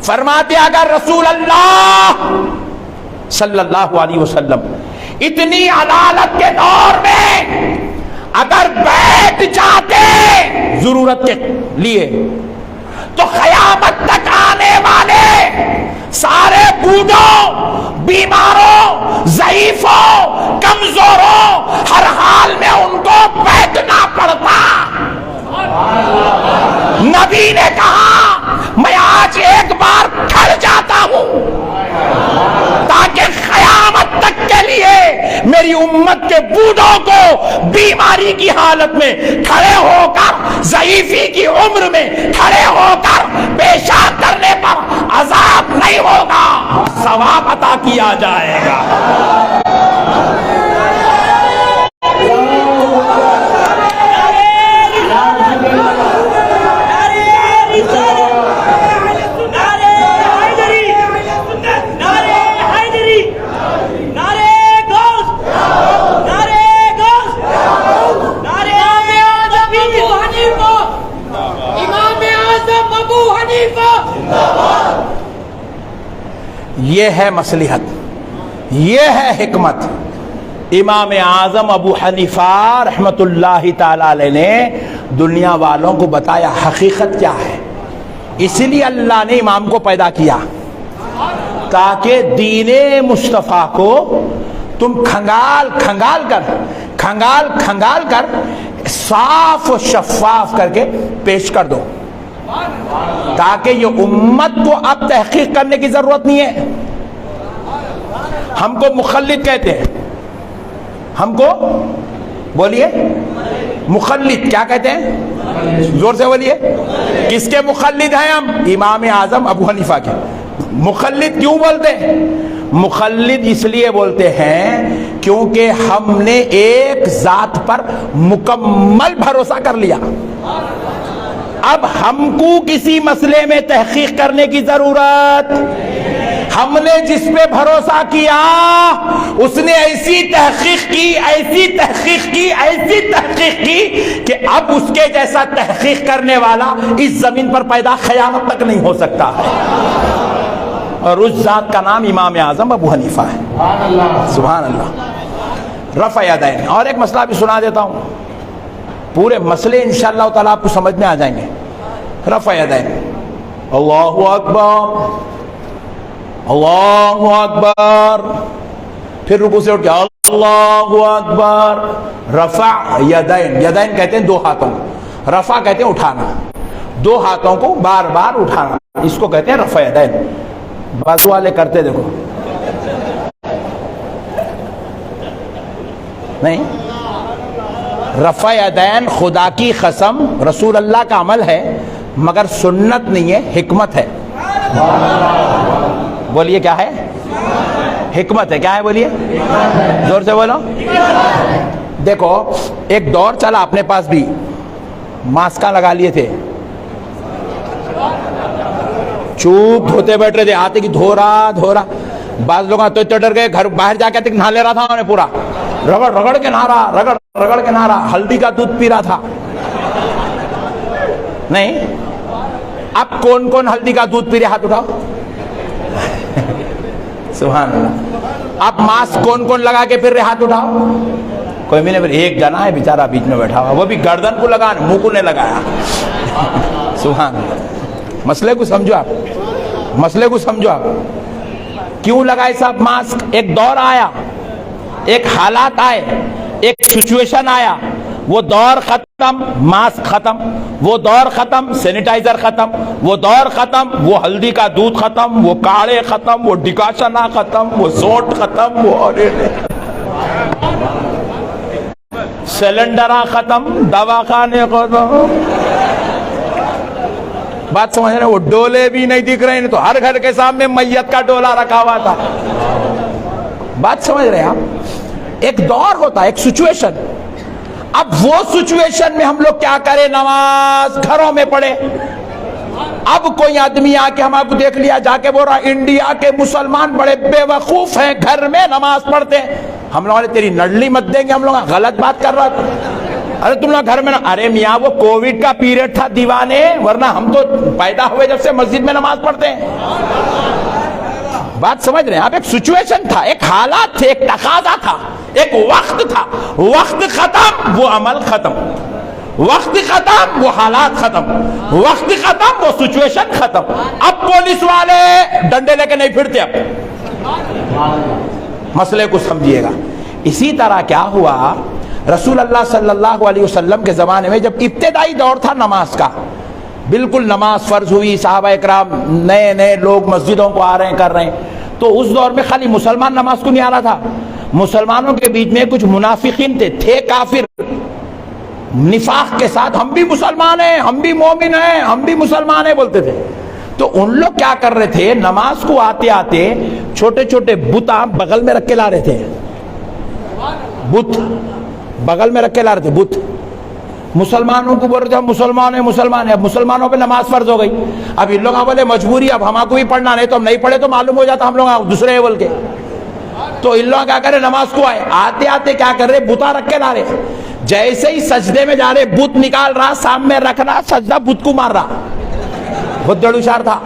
[SPEAKER 1] فرماتے اگر رسول اللہ صلی اللہ علیہ وسلم اتنی علالت کے دور میں اگر بیٹھ جاتے ضرورت کے لیے تو قیامت تک آنے والے سارے بوڑھوں، بیماروں، ضعیفوں، کمزوروں، ہر حال میں ان کو بیٹھنا پڑتا۔ نبی نے کہا میں آج ایک بار کھڑ جاتا ہوں تاکہ قیامت تک کے لیے میری امت کے بوڑھوں کو بیماری کی حالت میں کھڑے ہو کر، ضعیفی کی عمر میں کھڑے ہو کر پیشاب کرنے پر عذاب نہیں ہوگا، ثواب عطا کیا جائے گا۔ یہ ہے مصلحت، یہ ہے حکمت۔ امام اعظم ابو حنیفہ رحمت اللہ تعالی علیہ نے دنیا والوں کو بتایا حقیقت کیا ہے۔ اس لیے اللہ نے امام کو پیدا کیا تاکہ دین مصطفیٰ کو تم کھنگال کھنگال کر صاف و شفاف کر کے پیش کر دو، تاکہ یہ امت کو اب تحقیق کرنے کی ضرورت نہیں ہے۔ ہم کو مخلد کہتے ہیں، ہم کو بولیے مخلد کیا کہتے ہیں؟ زور سے بولیے، کس کے مخلد ہیں ہم؟ امام اعظم ابو حنیفہ کے۔ مخلد کیوں بولتے ہیں؟ مخلد اس لیے بولتے ہیں کیونکہ ہم نے ایک ذات پر مکمل بھروسہ کر لیا، اب ہم کو کسی مسئلے میں تحقیق کرنے کی ضرورت، ہم نے جس پہ بھروسہ کیا اس نے ایسی تحقیق کی کہ اب اس کے جیسا تحقیق کرنے والا اس زمین پر پیدا قیامت تک نہیں ہو سکتا ہے، اور اس ذات کا نام امام اعظم ابو حنیفہ ہے۔ سبحان اللہ۔ رفع یدین، اور ایک مسئلہ بھی سنا دیتا ہوں، پورے مسئلے انشاءاللہ تعالیٰ آپ کو سمجھ میں آ جائیں گے۔ رفع یدین، اللہ اکبر اللہ اکبر، پھر رکوع سے اٹھ کے اللہ اکبر، رفع یدین، یدین کہتے ہیں دو ہاتھوں کو، رفع کہتے ہیں اٹھانا، دو ہاتھوں کو بار بار اٹھانا، اس کو کہتے ہیں رفع یدین۔ بازو والے کرتے دیکھو، نہیں، رفع یدین خدا کی قسم رسول اللہ کا عمل ہے مگر سنت نہیں ہے، حکمت ہے۔ بولیے کیا ہے؟ حکمت ہے۔ کیا ہے بولیے؟ زور سے بولو۔ دیکھو ایک دور چلا اپنے پاس بھی، ماسکاں لگا لیے تھے، چوپ دھوتے بیٹھ رہے تھے، آتے کہ دھو رہا، بعض لوگ تو ڈر گئے، گھر باہر جا کے نہا لے رہا تھا، انہیں پورا رگڑ کے نہا رہا، ہلدی کا دودھ پی رہا تھا۔ نہیں، اب کون کون ہلدی کا دودھ پی رہے؟ ہاتھ اٹھاؤ۔ سبحان اللہ۔ اب ماسک کون کون لگا کے پھر رہے؟ ہاتھ اٹھاؤ۔ کوئی بھی نہیں، ایک جنا ہے بیچارہ بیچ میں بیٹھا ہوا، وہ بھی گردن کو لگا، منہ کو نہیں لگایا۔ سبحان اللہ۔ مسئلے کو سمجھو آپ، کیوں لگائے صاحب ماسک؟ ایک دور آیا، ایک حالات آئے، ایک سچویشن آیا، وہ دور ختم ماسک ختم، وہ دور ختم سینیٹائزر ختم، وہ دور ختم وہ ہلدی کا دودھ ختم، وہ کاڑے ختم، وہ ڈکاشنا ختم، وہ سوٹ ختم، وہ سلنڈرا ختم، دواخانے ختم۔ بات سمجھ رہے؟ وہ ڈولے بھی نہیں دکھ رہے ہیں، تو ہر گھر کے سامنے میت کا ڈولا رکھا ہوا تھا۔ بات سمجھ رہے ہیں آپ؟ ایک دور ہوتا ہے، ایک سچویشن۔ اب وہ سچویشن میں ہم لوگ کیا کریں؟ نماز گھروں میں پڑھے۔ اب کوئی آدمی آ کے ہم آپ کو دیکھ لیا جا کے بول رہا انڈیا کے مسلمان بڑے بے وقوف ہیں، گھر میں نماز پڑھتے ہیں۔ ہم لوگوں نے تیری نڈلی مت دیں گے، ہم لوگ غلط بات کر رہا تھا۔ ارے تم لوگ گھر میں ارے میاں وہ کووڈ کا پیریڈ تھا دیوانے، ورنہ ہم تو پیدا ہوئے جب سے مسجد میں نماز پڑھتے ہیں۔ بات سمجھ رہے ہیں آپ؟ ایک سچویشن تھا، ایک حالات تھے، ایک تقاضا تھا، ایک وقت تھا۔ وقت ختم وہ عمل ختم، وقت ختم وہ حالات ختم، وقت ختم وہ سچویشن ختم۔ اب پولیس والے ڈنڈے لے کے نہیں پھرتے۔ اب مسئلے کو سمجھیے گا۔ اسی طرح کیا ہوا، رسول اللہ صلی اللہ علیہ وسلم کے زمانے میں جب ابتدائی دور تھا نماز کا، بالکل نماز فرض ہوئی، صحابہ اکرام نئے نئے لوگ مسجدوں کو آ رہے ہیں، کر رہے ہیں، تو اس دور میں خالی مسلمان نماز کو نہیں آ رہا تھا، مسلمانوں کے بیچ میں کچھ منافقین تھے کافر، نفاق کے ساتھ ہم بھی مسلمان ہیں، ہم بھی مومن ہیں، ہم بھی مسلمان ہیں بولتے تھے۔ تو ان لوگ کیا کر رہے تھے، نماز کو آتے آتے چھوٹے چھوٹے بتاں بغل میں رکھ کے لا رہے تھے، بت بغل میں رکھ کے لا رہے تھے بت، مسلمانوں کو بول رہے تھے ہم مسلمان ہیں مسلمان ہیں، اب مسلمانوں پہ نماز فرض ہو گئی، اب ان لوگ بولے مجبوری، اب ہم کو بھی پڑھنا نہیں، تو ہم نہیں پڑھے تو معلوم ہو جاتا ہم لوگ دوسرے ہیں بول کے، تو ان لوگ کیا کر رہے، نماز کو آئے، آتے آتے کیا کر رہے، بتا رکھ کے لا رہے، جیسے ہی سجدے میں جا رہے بت نکال رہا، سامنے رکھ رہا، سجدہ بت کو مار رہا، بہت جڑ اشار تھا،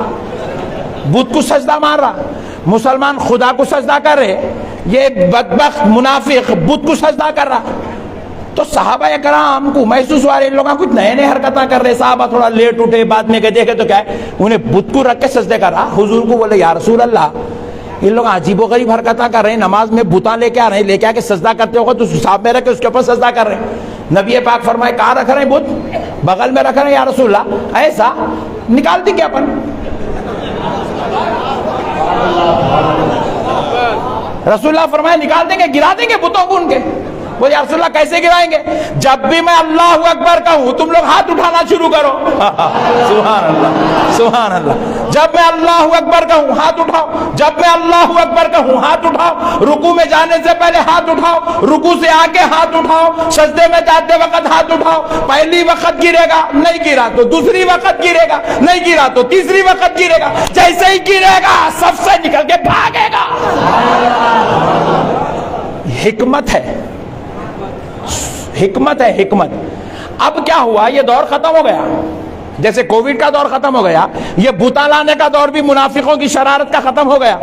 [SPEAKER 1] بت کو سجدہ مار رہا، مسلمان خدا کو سجدہ کر رہے، یہ بدبخت منافق بت کو سجدہ کر رہا۔ تو صحابہ اکرام کو محسوس ہوا ان لوگوں کچھ نئے نئے حرکتیں کر رہے، صحابہ تھوڑا لیٹ اٹھے، بعد میں کہ دیکھے تو کیا ہے، انہیں بت کو رکھ کے سجدے کر رہا، حضور کو بولے یا رسول اللہ یہ لوگ عجیب و غریب حرکتیں کر رہے ہیں، نماز میں بتاں لے کے آ رہے ہیں، لے کے آ کے سجدہ کرتے ہوگا تو صاحب میں رکھ کے اس کے اوپر سجدہ کر رہے ہیں۔ نبی پاک فرمائے کہاں رکھ رہے ہیں بت؟ بغل میں رکھ رہے ہیں یا رسول اللہ، ایسا نکال دی کیا اپن؟ رسول اللہ فرمائے نکال دیں گے، گرا دیں گے بتوں کو ان کے، وہ یا رسول اللہ کیسے گرائیں گے؟ جب بھی میں اللہ اکبر کہوں تم لوگ ہاتھ اٹھانا شروع کرو، سبحان اللہ سبحان اللہ، جب میں اللہ اکبر کہوں ہاتھ اٹھاؤ، جب میں اللہ اکبر کہوں ہاتھ اٹھاؤ، رکوع میں جانے سے پہلے ہاتھ اٹھاؤ، رکوع سے آ کے ہاتھ اٹھاؤ، سجدے میں جاتے وقت ہاتھ اٹھاؤ، پہلی وقت گرے گا نہیں گرا تو دوسری وقت گرے گا، نہیں گرا تو تیسری وقت گرے گا، جیسے ہی گرے گا سب سے نکل کے بھاگے گا۔ حکمت ہے، حکمت ہے، حکمت۔ اب کیا ہوا، یہ دور ختم ہو گیا، جیسے کووڈ کا دور ختم ہو گیا، یہ بتاں لانے کا دور بھی منافقوں کی شرارت کا ختم ہو گیا،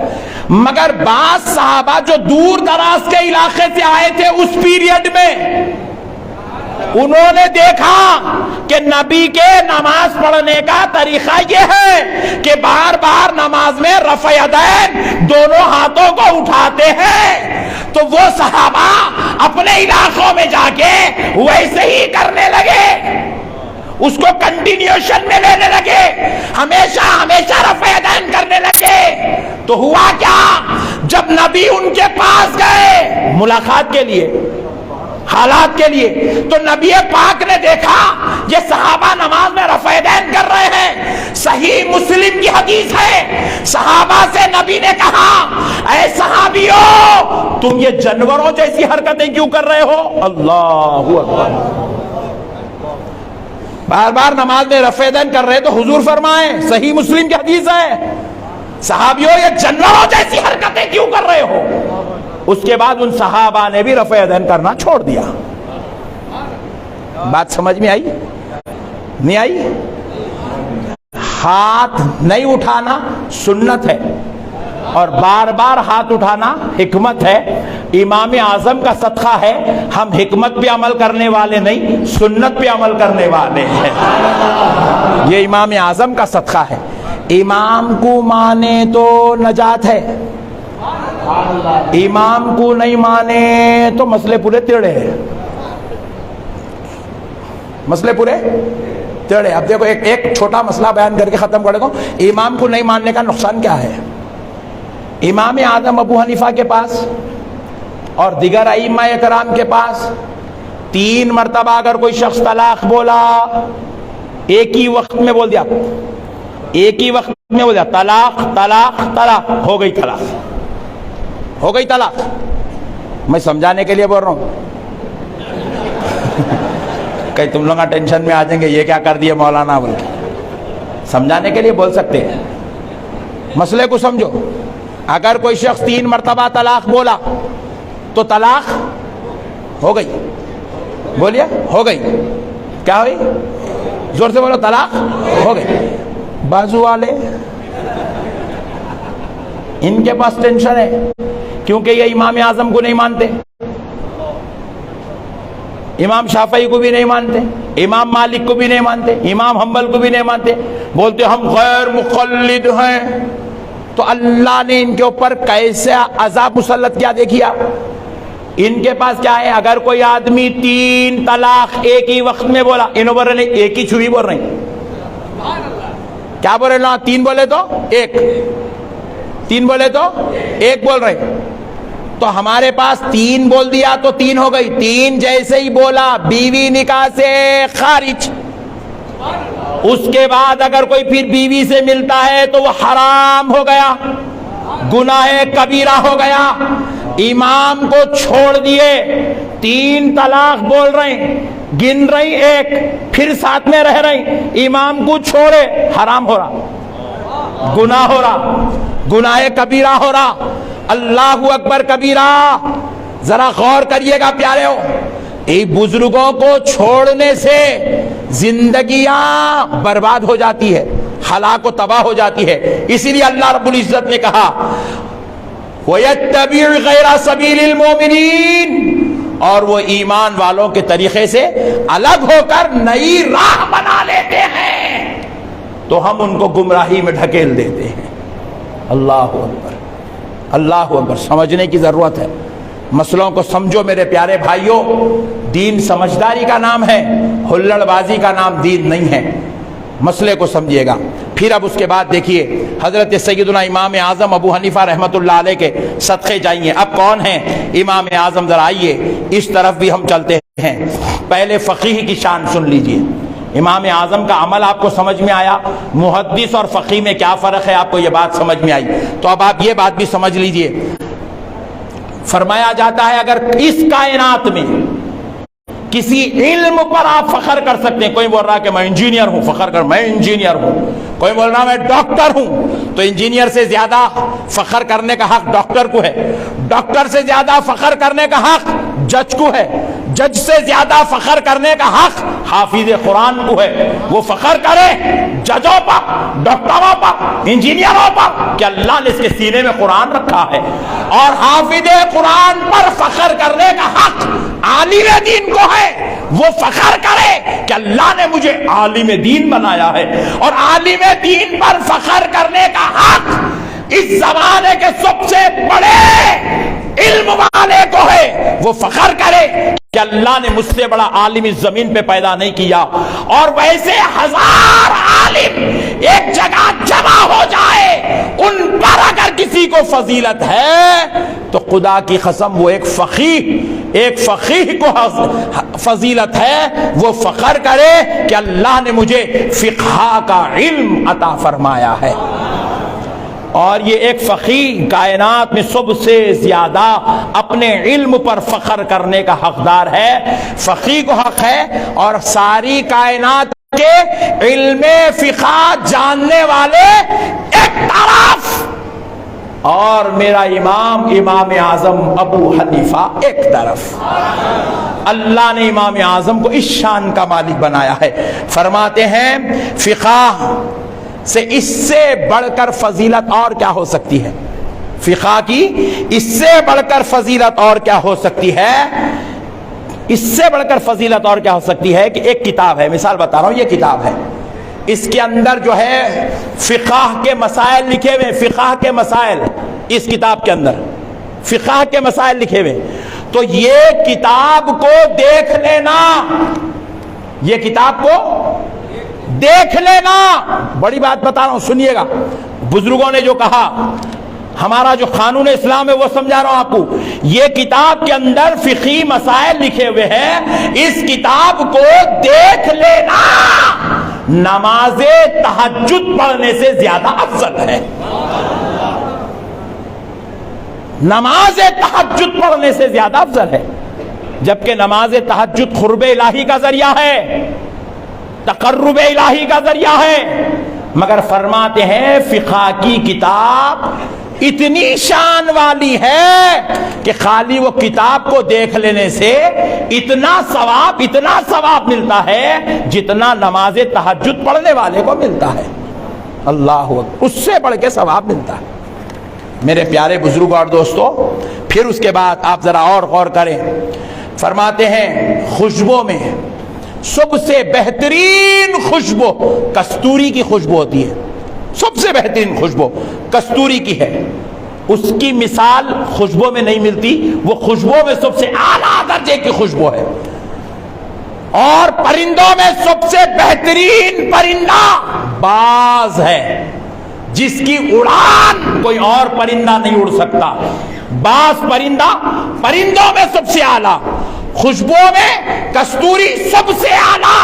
[SPEAKER 1] مگر بعض صحابہ جو دور دراز کے علاقے سے آئے تھے اس پیریڈ میں، انہوں نے دیکھا کہ نبی کے نماز پڑھنے کا طریقہ یہ ہے کہ بار بار نماز میں رفع یدین دونوں ہاتھوں کو اٹھاتے ہیں، تو وہ صحابہ اپنے علاقوں میں جا کے ویسے ہی کرنے لگے، اس کو کنٹینیوشن میں لینے لگے، ہمیشہ ہمیشہ رفع یدین کرنے لگے۔ تو ہوا کیا، جب نبی ان کے پاس گئے ملاقات کے لیے، حالات کے لیے، تو نبی پاک نے دیکھا یہ صحابہ نماز میں رفع یدین کر رہے ہیں، صحیح مسلم کی حدیث ہے، صحابہ سے نبی نے کہا اے صحابیوں تم یہ جانوروں جیسی حرکتیں کیوں کر رہے ہو؟ اللہ اکبر، بار بار نماز میں رفع یدین کر رہے، تو حضور فرمائے صحیح مسلم کی حدیث ہے، صحابیوں یہ جانوروں جیسی حرکتیں کیوں کر رہے ہو؟ اس کے بعد ان صحابہ نے بھی رفع یدین کرنا چھوڑ دیا۔ بات سمجھ میں آئی نہیں آئی؟ ہاتھ نہیں اٹھانا سنت ہے، اور بار بار ہاتھ اٹھانا حکمت ہے، امام اعظم کا صدقہ ہے، ہم حکمت پہ عمل کرنے والے نہیں، سنت پہ عمل کرنے والے ہیں، یہ امام اعظم کا صدقہ ہے، امام کو مانے تو نجات ہے، امام کو نہیں مانے تو مسئلے پورے ٹیڑھے ہیں، مسئلے پورے ٹیڑھے۔ اب دیکھو ایک چھوٹا مسئلہ بیان کر کے ختم کر دوں، امام کو نہیں ماننے کا نقصان کیا ہے؟ امام اعظم ابو حنیفہ کے پاس اور دیگر ائمہ کرام کے پاس 3 مرتبہ اگر کوئی شخص طلاق بولا، ایک ہی وقت میں بول دیا، ایک ہی وقت میں بول دیا طلاق طلاق طلاق، ہو گئی طلاق، ہو گئی طلاق۔ میں سمجھانے کے لیے بول رہا ہوں، کہیں تم لوگ ٹینشن میں آ جائیں گے یہ کیا کر دیا مولانا، بول کے سمجھانے کے لیے بول سکتے ہیں، مسئلے کو سمجھو۔ اگر کوئی شخص 3 مرتبہ طلاق بولا تو طلاق ہو گئی، بولیے ہو گئی، کیا ہوئی؟ زور سے بولو، طلاق ہو گئی۔ بازو والے ان کے پاس ٹینشن ہے کیونکہ یہ امام اعظم کو نہیں مانتے، امام شافعی کو بھی نہیں مانتے، امام مالک کو بھی نہیں مانتے، امام حنبل کو بھی نہیں مانتے، بولتے ہم غیر مقلد ہیں۔ تو اللہ نے ان کے اوپر کیسے عذاب مسلط کیا دیکھیے آپ۔ ان کے پاس کیا ہے، اگر کوئی آدمی 3 طلاق ایک ہی وقت میں بولا، انہوں بول رہے نہیں ایک ہی چھوئی بول رہے ہیں، کیا بولے نا؟ 3 بولے تو 1، 3 بولے تو 1 بول رہے، تو ہمارے پاس 3 بول دیا تو 3 ہو گئی. 3 جیسے ہی بولا بیوی نکاح سے خارج. اس کے بعد اگر کوئی پھر بیوی سے ملتا ہے تو وہ حرام ہو گیا، گناہ کبیرہ ہو گیا. امام کو چھوڑ دیے، 3 طلاق بول رہے ہیں، گن رہی 1، پھر ساتھ میں رہ رہی، امام کو چھوڑے، حرام ہو رہا، گناہ ہو رہا، گناہ کبیرہ ہو رہا. اللہ اکبر کبیرہ. ذرا غور کریے گا پیارے ہو، بزرگوں کو چھوڑنے سے زندگیاں برباد ہو جاتی ہے، ہلاک و تباہ ہو جاتی ہے. اسی لیے اللہ رب العزت نے کہا وَيَتَّبِعْ غَيْرَ سَبِيلِ الْمُؤْمِنِينَ، اور وہ ایمان والوں کے طریقے سے الگ ہو کر نئی راہ بنا لیتے ہیں تو ہم ان کو گمراہی میں ڈھکیل دیتے ہیں. اللہ اکبر، اللہ اکبر. سمجھنے کی ضرورت ہے، مسئلوں کو سمجھو میرے پیارے بھائیوں. دین سمجھداری کا نام ہے، ہلڑ بازی کا نام دین نہیں ہے. مسئلے کو سمجھیے گا. پھر اب اس کے بعد دیکھیے حضرت سیدنا امام اعظم ابو حنیفہ رحمۃ اللہ علیہ کے صدقے جائیے. اب کون ہیں امام اعظم؟ ذرا آئیے اس طرف بھی ہم چلتے ہیں. پہلے فقیہ کی شان سن لیجئے. امام اعظم کا عمل آپ کو سمجھ میں آیا، محدث اور فقیہ میں کیا فرق ہے آپ کو یہ بات سمجھ میں آئی. تو اب آپ یہ بات بھی سمجھ لیجئے. فرمایا جاتا ہے اگر اس کائنات میں کسی علم پر آپ فخر کر سکتے ہیں، کوئی بول رہا کہ میں انجینئر ہوں، فخر کر میں انجینئر ہوں، کوئی بول رہا میں ڈاکٹر ہوں، تو انجینئر سے زیادہ فخر کرنے کا حق ڈاکٹر کو ہے، ڈاکٹر سے زیادہ فخر کرنے کا حق جج کو ہے، جج سے زیادہ فخر کرنے کا حق حافظ قرآن کو ہے. وہ فخر کرے ججوں پر، ڈاکٹروں پر، انجینئروں پر کہ اللہ نے اس کے سینے میں قرآن رکھا ہے، اور حافظ قرآن پر فخر کرنے کا حق عالم دین کو ہے. وہ فخر کرے کہ اللہ نے مجھے عالم دین بنایا ہے، اور عالم دین پر فخر کرنے کا حق اس زمانے کے سب سے بڑے علم والے کو ہے. وہ فخر کرے کہ اللہ نے مجھ سے بڑا عالم اس زمین پہ پیدا نہیں کیا. اور ویسے 1000 عالم ایک جگہ جمع ہو جائے، ان پر اگر کسی کو فضیلت ہے تو خدا کی قسم وہ ایک فقیہ کو فضیلت ہے. وہ فخر کرے کہ اللہ نے مجھے فقہ کا علم عطا فرمایا ہے. اور یہ ایک فقیہ کائنات میں سب سے زیادہ اپنے علم پر فخر کرنے کا حقدار ہے. فقیہ کو حق ہے، اور ساری کائنات کے علم فقہ جاننے والے ایک طرف، اور میرا امام اعظم ابو حنیفہ ایک طرف. اللہ نے امام اعظم کو اس شان کا مالک بنایا ہے. فرماتے ہیں فقہ سے اس سے بڑھ کر فضیلت اور کیا ہو سکتی ہے؟ فقہ کی اس سے بڑھ کر فضیلت اور کیا ہو سکتی ہے؟ اس سے بڑھ کر فضیلت اور کیا ہو سکتی ہے کہ ایک کتاب ہے، مثال بتا رہا ہوں، یہ کتاب ہے، اس کے اندر جو ہے فقہ کے مسائل لکھے ہوئے، فقہ کے مسائل اس کتاب کے اندر فقہ کے مسائل لکھے ہوئے. تو یہ کتاب کو دیکھ لینا، یہ کتاب کو دیکھ لینا. بڑی بات بتا رہا ہوں، سنیے گا. بزرگوں نے جو کہا، ہمارا جو قانون اسلام ہے وہ سمجھا رہا ہوں آپ کو. یہ کتاب کے اندر فقہی مسائل لکھے ہوئے ہیں، اس کتاب کو دیکھ لینا نماز تہجد پڑھنے سے زیادہ افضل ہے. نماز تہجد پڑھنے سے زیادہ افضل ہے، جبکہ نماز تہجد قرب الہی کا ذریعہ ہے، تقرب الہی کا ذریعہ ہے. مگر فرماتے ہیں فقہ کی کتاب اتنی شان والی ہے کہ خالی وہ کتاب کو دیکھ لینے سے اتنا ثواب ملتا ہے جتنا نماز تہجد پڑھنے والے کو ملتا ہے. اللہ اکبر، اس سے بڑھ کے ثواب ملتا ہے. میرے پیارے بزرگ اور دوستو، پھر اس کے بعد آپ ذرا اور غور کریں. فرماتے ہیں خوشبو میں سب سے بہترین خوشبو کستوری کی خوشبو ہوتی ہے. سب سے بہترین خوشبو کستوری کی ہے. اس کی مثال خوشبو میں نہیں ملتی، وہ خوشبو میں سب سے اعلیٰ درجے کی خوشبو ہے. اور پرندوں میں سب سے بہترین پرندہ باز ہے، جس کی اڑان کوئی اور پرندہ نہیں اڑ سکتا۔ باز پرندہ پرندوں میں سب سے اعلیٰ، خوشبو میں کستوری سب سے اعلیٰ۔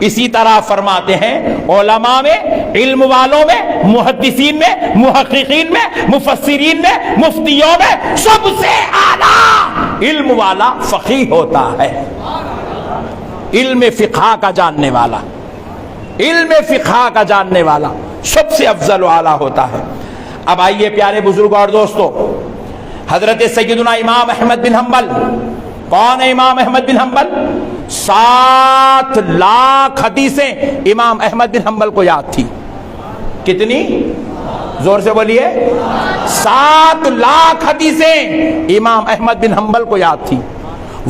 [SPEAKER 1] اسی طرح فرماتے ہیں علماء میں، علم والوں میں، محدثین میں، محققین میں، مفسرین میں، مفتیوں میں سب سے اعلیٰ علم والا فقیہ ہوتا ہے، علم فقہ کا جاننے والا، علم فقہ کا جاننے والا سب سے افضل و اعلیٰ ہوتا ہے۔ اب آئیے پیارے بزرگ اور دوستو، حضرت سیدنا امام احمد بن حنبل، کون ہے امام احمد بن حنبل؟ 7 لاکھ حدیثیں امام احمد بن حنبل کو یاد تھی۔ کتنی؟ زور سے بولیے۔ 7 لاکھ حدیثیں امام احمد بن حنبل کو یاد تھی۔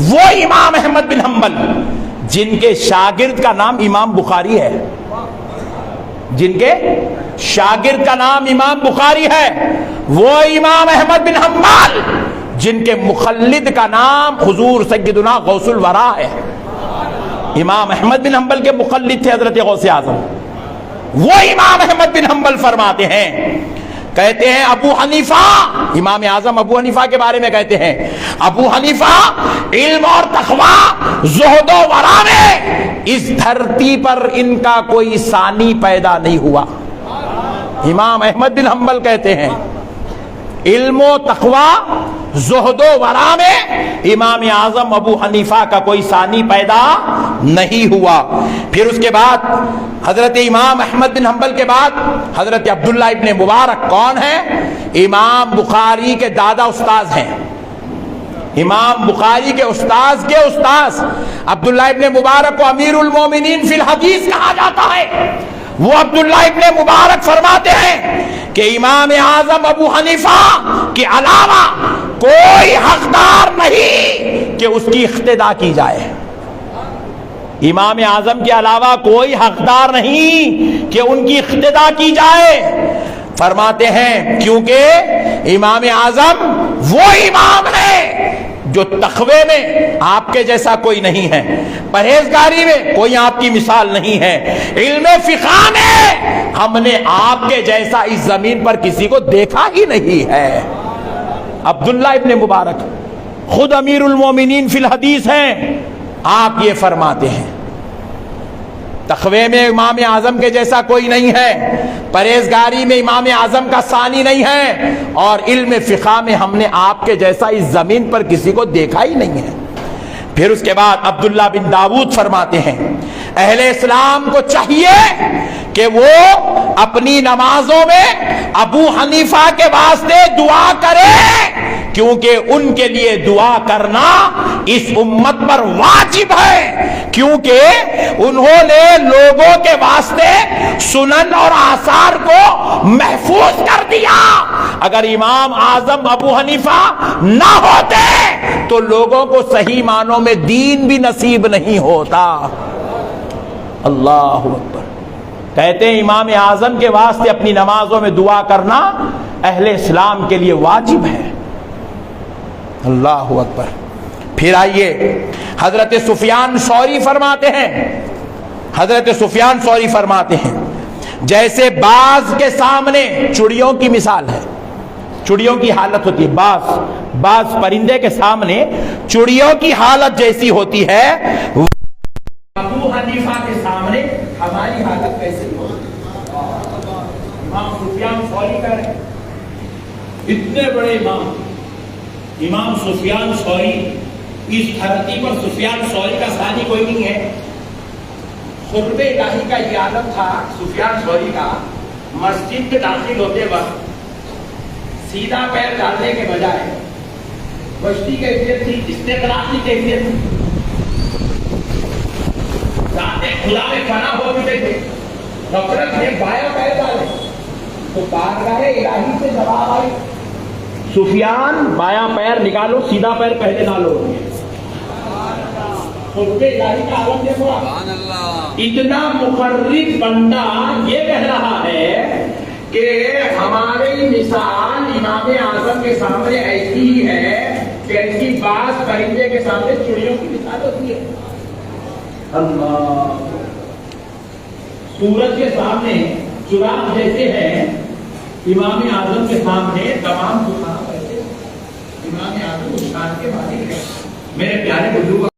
[SPEAKER 1] وہ امام احمد بن حنبل جن کے شاگرد کا نام امام بخاری ہے، جن کے شاگرد کا نام امام بخاری ہے، وہ امام احمد بن حنبل جن کے مخلد کا نام حضور سیدنا غوث الورا ہے۔ امام احمد بن حنبل کے مخلد تھے حضرت غوث اعظم۔ وہ امام احمد بن حنبل فرماتے ہیں، کہتے ہیں ابو حنیفہ، امام اعظم ابو حنیفہ کے بارے میں کہتے ہیں، ابو حنیفہ علم اور تقوی، زہد و ورع میں اس دھرتی پر ان کا کوئی ثانی پیدا نہیں ہوا۔ امام احمد بن حنبل کہتے ہیں علم و تقوی، زہد و ورع میں امام اعظم ابو حنیفہ کا کوئی ثانی پیدا نہیں ہوا۔ پھر اس کے بعد حضرت امام احمد بن حنبل کے بعد حضرت عبداللہ ابن مبارک کون ہیں؟ امام بخاری کے دادا استاذ ہیں، امام بخاری کے استاذ کے استاذ عبداللہ ابن مبارک کو امیر المومنین فی الحدیث کہا جاتا ہے۔ وہ عبداللہ ابن مبارک فرماتے ہیں کہ امام اعظم ابو حنیفہ کے علاوہ کوئی حقدار نہیں کہ اس کی اقتدا کی جائے۔ امام اعظم کے علاوہ کوئی حقدار نہیں کہ ان کی اقتدا کی جائے۔ فرماتے ہیں کیونکہ امام اعظم وہ امام ہے جو تقوی میں آپ کے جیسا کوئی نہیں ہے، پرہیزگاری میں کوئی آپ کی مثال نہیں ہے، علم فقہ میں ہم نے آپ کے جیسا اس زمین پر کسی کو دیکھا ہی نہیں ہے۔ عبداللہ ابن مبارک خود امیر المومنین فی الحدیث ہیں، آپ یہ فرماتے ہیں تقوی میں امام اعظم کے جیسا کوئی نہیں ہے، پرہیزگاری میں امام اعظم کا ثانی نہیں ہے، اور علم فقہ میں ہم نے آپ کے جیسا اس زمین پر کسی کو دیکھا ہی نہیں ہے۔ پھر اس کے بعد عبداللہ بن داود فرماتے ہیں اہل اسلام کو چاہیے کہ وہ اپنی نمازوں میں ابو حنیفہ کے واسطے دعا کرے، کیونکہ ان کے لیے دعا کرنا اس امت پر واجب ہے، کیونکہ انہوں نے لوگوں کے واسطے سنن اور آثار کو محفوظ کر دیا۔ اگر امام اعظم ابو حنیفہ نہ ہوتے تو لوگوں کو صحیح معنوں میں دین بھی نصیب نہیں ہوتا۔ اللہ اکبر۔ کہتے ہیں امام اعظم کے واسطے اپنی نمازوں میں دعا کرنا اہل اسلام کے لیے واجب ہے۔ اللہ اکبر۔ پھر آئیے حضرت سفیان ثوری فرماتے ہیں، حضرت سفیان ثوری فرماتے ہیں جیسے باز کے سامنے چڑیوں کی مثال ہے، چڑیوں کی حالت ہوتی ہے، باز پرندے کے سامنے چڑیوں کی حالت جیسی ہوتی ہے، ابو حنیفہ کے سامنے ہماری حالت کیسی ہوتی؟ امام سفیان ثوری کہہ رہے ہیں، اتنے بڑے امام سفیان ثوری، اس دھرتی پر سفیان ثوری کا ثانی کوئی نہیں ہے۔ خطبہ الہی کا یہ عالم تھا سفیان ثوری کا، مسجد میں داخل ہوتے وقت سیدھا پیر ڈالنے کے بجائے بشتی کیفیت تھی، استقرار کی کیفیت تھی، ذات خدا میں فنا ہو چکے تھے، غفلت میں بایاں پیر ڈالے تو بارگاہ الہی سے جواب آئی، سفیان بایاں پیر نکالو، سیدھا پیر پہلے ڈالو۔ خطبہ الہی کا عالم دیکھو، اتنا مخرب بندہ یہ کہہ رہا ہے کہ ہماری مثال امام اعظم کے سامنے ایسی ہی ہے جیسی باز پرندے کے سامنے چڑیوں کی مثال ہوتی ہے۔
[SPEAKER 2] اللہ سورج کے سامنے چراغ جیسے ہیں، امام اعظم کے سامنے تمام چراغ ایسے۔ امام اعظم اس شان کے مالک ہیں۔ میرے پیارے بزرگ